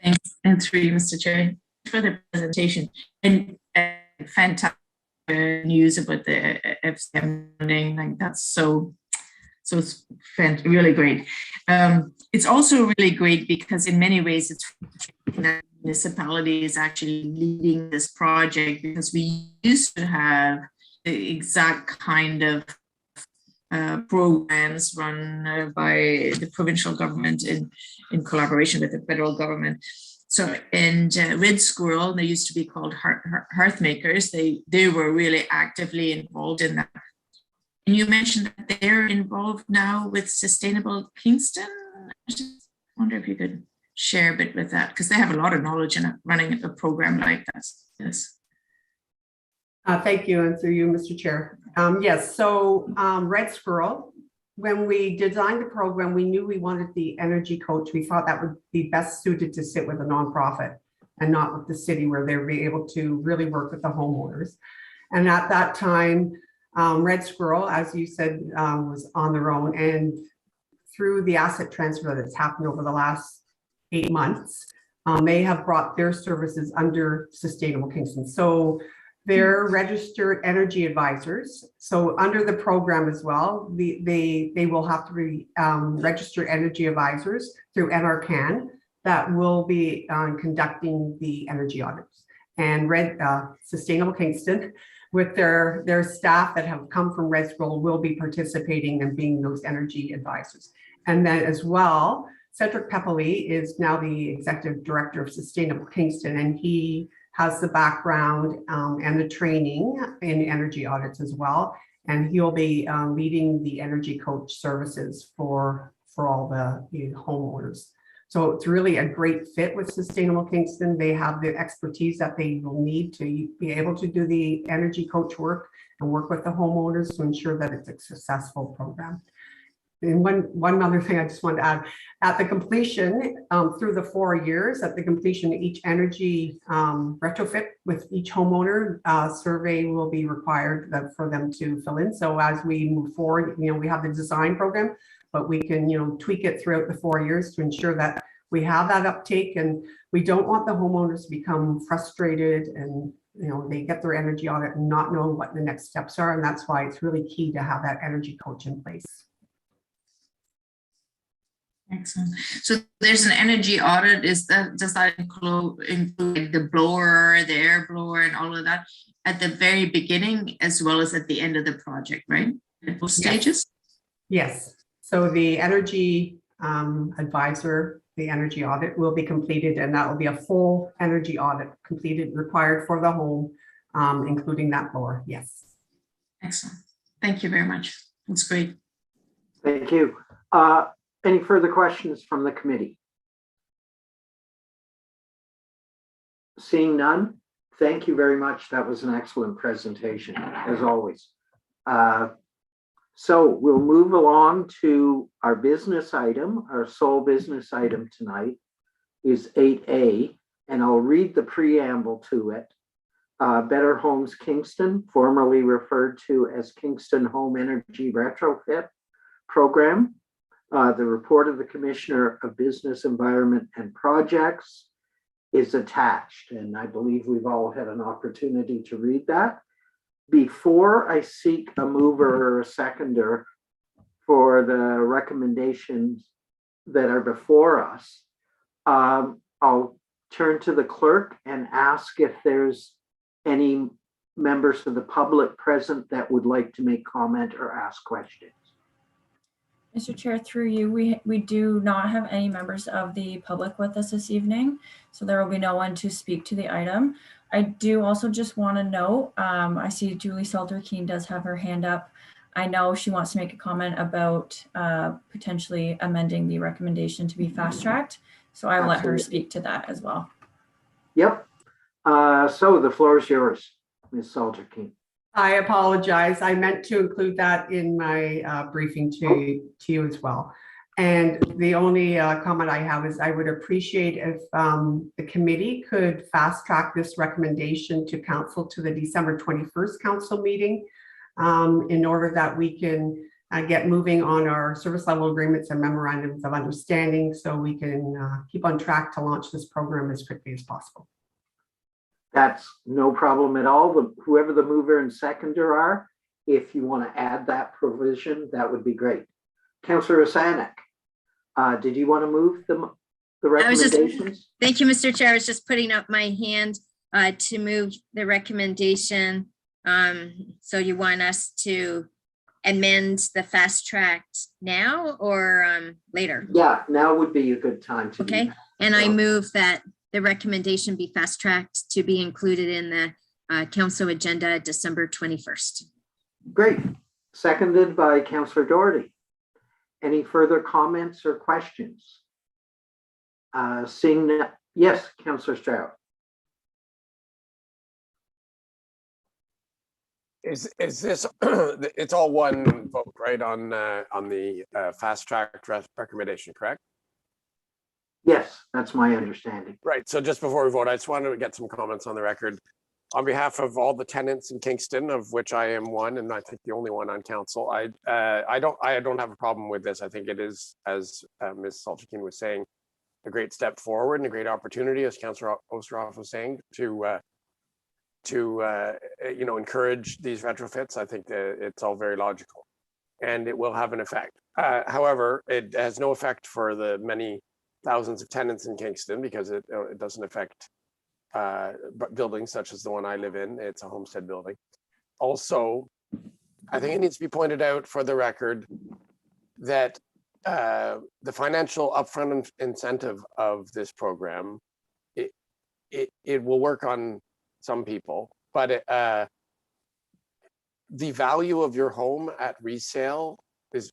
Thanks, and through you, Mr. Chair, for the presentation. And fantastic news about the FCM funding. Like, that's so it's really great. It's also really great because in many ways it's that municipality is actually leading this project, because we used to have the exact kind of programs run by the provincial government in collaboration with the federal government. So, and Red Squirrel, they used to be called Hearth Makers. They were really actively involved in that. And you mentioned that they're involved now with Sustainable Kingston. I just wonder if you could share a bit with that, because they have a lot of knowledge in running a program like that. Yes. Thank you, and through you, Mr. Chair. Yes, so Red Squirrel, when we designed the program, we knew we wanted the energy coach. We thought that would be best suited to sit with a nonprofit and not with the city, where they'd be able to really work with the homeowners. And at that time, Red Squirrel, as you said, was on their own, and through the asset transfer that's happened over the last 8 months, they have brought their services under Sustainable Kingston. So they're registered energy advisors. So under the program as well, they will have to be registered energy advisors through NRCan that will be conducting the energy audits. And Sustainable Kingston, with their staff that have come from Red Squirrel, will be participating and being those energy advisors. And then as well, Cedric Pepperly is now the executive director of Sustainable Kingston, and he has the background and the training in energy audits as well. And he'll be leading the energy coach services for all the homeowners. So it's really a great fit with Sustainable Kingston. They have the expertise that they will need to be able to do the energy coach work and work with the homeowners to ensure that it's a successful program. And one other thing I just wanted to add, at the completion, through the 4 years, at the completion of each energy retrofit with each homeowner, survey will be required for them to fill in. So as we move forward, we have the design program, but we can, tweak it throughout the 4 years to ensure that we have that uptake, and we don't want the homeowners to become frustrated and they get their energy audit and not know what the next steps are. And that's why it's really key to have that energy coach in place. Excellent. So there's an energy audit. Does that include the blower, the air blower, and all of that at the very beginning as well as at the end of the project, right? At both stages? Yes. So the energy advisor the energy audit will be completed, and that will be a full energy audit completed, required for the home, including that blower. Yes. Excellent. Thank you very much. That's great. Thank you. Any further questions from the committee? Seeing none, thank you very much. That was an excellent presentation, as always. So we'll move along to our business item. Our sole business item tonight is 8A, and I'll read the preamble to it. Better Homes Kingston, formerly referred to as Kingston Home Energy Retrofit Program. The report of the Commissioner of Business, Environment and Projects is attached, and I believe we've all had an opportunity to read that. Before I seek a mover or a seconder for the recommendations that are before us, I'll turn to the clerk and ask if there's any members of the public present that would like to make comment or ask questions. Mr. Chair, through you, we do not have any members of the public with us this evening, so there will be no one to speak to the item. I do also just want to note, I see Julie Salter-Keene does have her hand up. I know she wants to make a comment about potentially amending the recommendation to be fast-tracked, so I will let her speak to that as well. Yep. So the floor is yours, Ms. Salter-Keene. I apologize. I meant to include that in my briefing to you as well. And the only comment I have is I would appreciate if the committee could fast track this recommendation to council to the December 21st council meeting in order that we can get moving on our service level agreements and memorandums of understanding, so we can keep on track to launch this program as quickly as possible. That's no problem at all. Whoever the mover and seconder are, if you want to add that provision, that would be great. Councillor Osanek, did you want to move the recommendations? Thank you, Mr. Chair. I was just putting up my hand to move the recommendation. So you want us to amend the fast track now or later? Yeah, now would be a good time to do that. And I move that the recommendation be fast tracked to be included in the council agenda December 21st. Great. Seconded by Councillor Doherty. Any further comments or questions? Seeing that, yes, Councillor Stroud. Is this, it's all one vote, right, on the fast track recommendation, correct? Yes, that's my understanding. Right. So just before we vote, I just wanted to get some comments on the record. On behalf of all the tenants in Kingston, of which I am one, and I think the only one on council, I don't have a problem with this. I think it is, as Ms. Salter-Keene was saying, a great step forward and a great opportunity, as Councillor Osterhoff was saying, to encourage these retrofits. I think that it's all very logical, and it will have an effect. However, it has no effect for the many thousands of tenants in Kingston, because it doesn't affect buildings such as the one I live in. It's a homestead building. Also, I think it needs to be pointed out for the record that the financial upfront incentive of this program, it will work on some people, but the value of your home at resale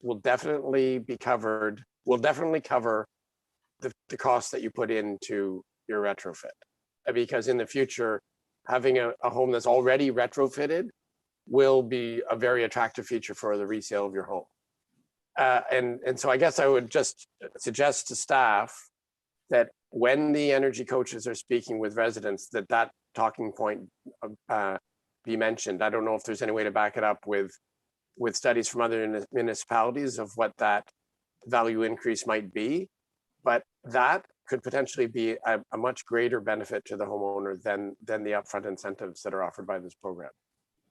will definitely cover the cost that you put into your retrofit. Because in the future, having a home that's already retrofitted will be a very attractive feature for the resale of your home. And so I guess I would just suggest to staff that when the energy coaches are speaking with residents, that talking point be mentioned. I don't know if there's any way to back it up with studies from other municipalities of what that value increase might be, but that could potentially be a much greater benefit to the homeowner than the upfront incentives that are offered by this program.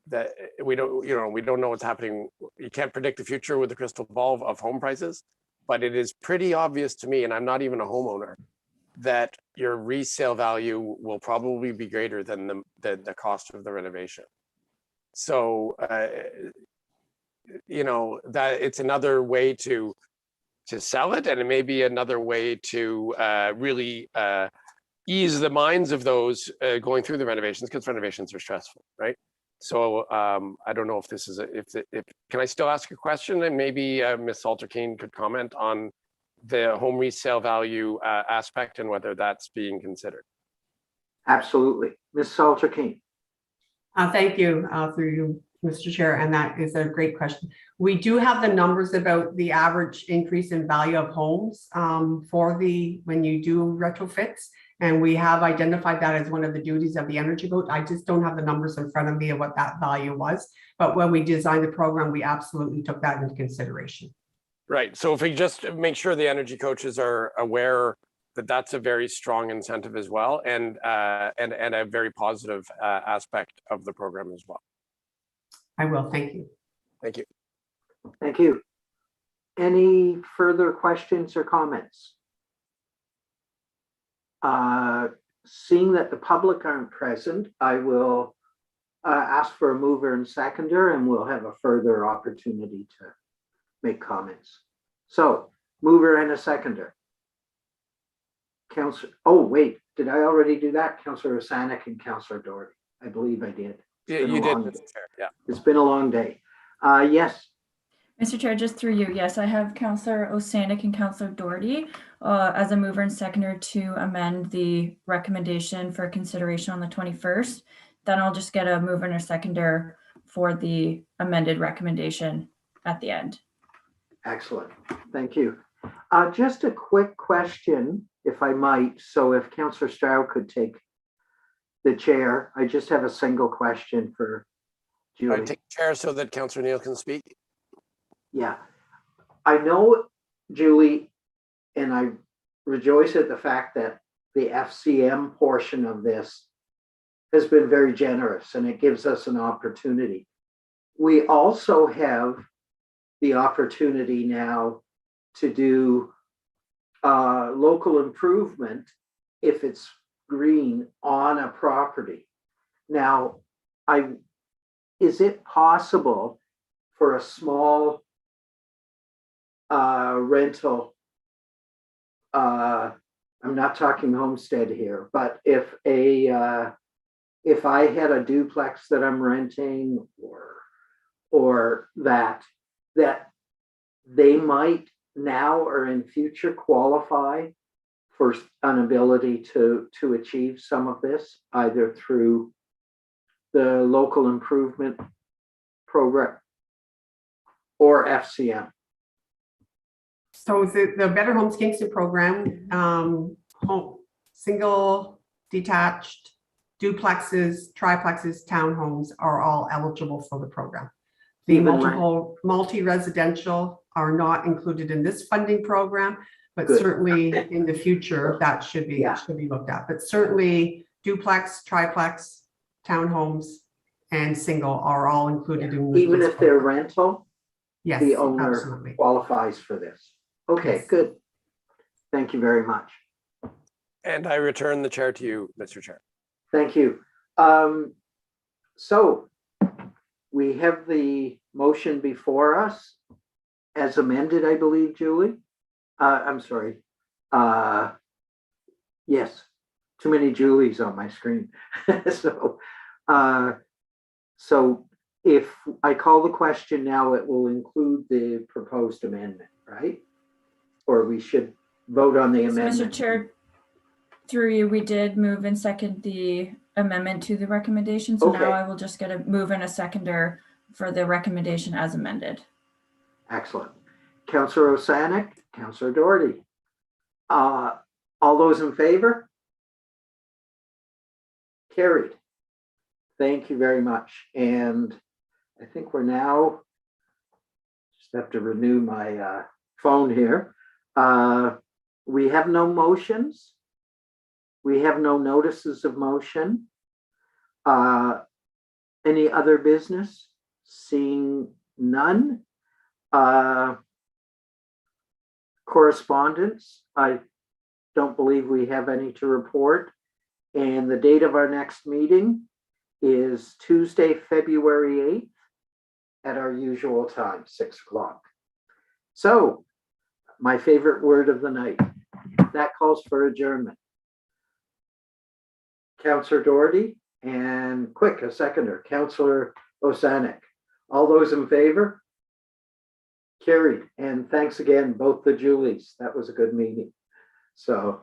That we don't know what's happening. You can't predict the future with the crystal ball of home prices, but it is pretty obvious to me, and I'm not even a homeowner, that your resale value will probably be greater than the cost of the renovation. So, that it's another way to sell it, and it may be another way to really ease the minds of those going through the renovations, because renovations are stressful, right? So I don't know if this is can I still ask a question, and maybe Ms. Salter-Keene could comment on the home resale value aspect and whether that's being considered. Absolutely. Ms. Salter-Keene. Thank you through you, Mr. Chair, and that is a great question. We do have the numbers about the average increase in value of homes when you do retrofits, and we have identified that as one of the duties of the energy vote. I just don't have the numbers in front of me of what that value was, but when we designed the program, we absolutely took that into consideration. Right. So if we just make sure the energy coaches are aware that that's a very strong incentive as well, and a very positive aspect of the program as well. I will. Thank you. Thank you. Thank you. Any further questions or comments? Seeing that the public aren't present, I will ask for a mover and seconder, and we'll have a further opportunity to make comments. So, mover and a seconder. Councillor, oh wait, did I already do that? Councillor Osanek and Councillor Doherty. I believe I did. Yeah, you did, Mr. Chair. Yeah. It's been a long day. Yes. Mr. Chair, just through you, yes, I have Councillor Osanek and Councillor Doherty as a mover and seconder to amend the recommendation for consideration on the 21st. Then I'll just get a mover and a seconder for the amended recommendation at the end. Excellent. Thank you. Just a quick question, if I might. So if Councillor Stroud could take the chair, I just have a single question for Julie. Take the chair so that Councillor Neal can speak. Yeah, I know, Julie, and I rejoice at the fact that the FCM portion of this has been very generous, and it gives us an opportunity. We also have the opportunity now to do local improvement if it's green on a property. Now, is it possible for a small rental, I'm not talking homestead here, but if I had a duplex that I'm renting, or that they might now or in future qualify for an ability to achieve some of this, either through the local improvement program or FCM. So the Better Homes Kingston program, single, detached, duplexes, triplexes, townhomes are all eligible for the program. The multi-residential are not included in this funding program, but Good. Certainly in the future that should be looked at. But certainly duplex, triplex, townhomes, and single are all included in this even if program. they're rental, Yes, the owner absolutely. qualifies for this. Okay, Yes. good. Thank you very much. And I return the chair to you, Mr. Chair. Thank you. So we have the motion before us as amended, I believe, Julie. I'm sorry. Yes, too many Julies on my screen. So if I call the question now, it will include the proposed amendment, right? Or we should vote on the So, amendment. Mr. Chair, through you, we did move and second the amendment to the recommendation. So Okay. now I will just get a move and a seconder for the recommendation as amended. Excellent. Councillor Osanek, Councillor Doherty. All those in favor? Carried. Thank you very much. And I think we're now, just have to renew my phone here. We have no motions. We have no notices of motion. Any other business? Seeing none. Correspondence, I don't believe we have any to report. And the date of our next meeting is Tuesday, February 8th at our usual time, 6 o'clock. So my favorite word of the night. That calls for adjournment. Councillor Doherty and quick, a seconder, Councillor Osanek. All those in favor? Carried. And thanks again, both the Julies. That was a good meeting. So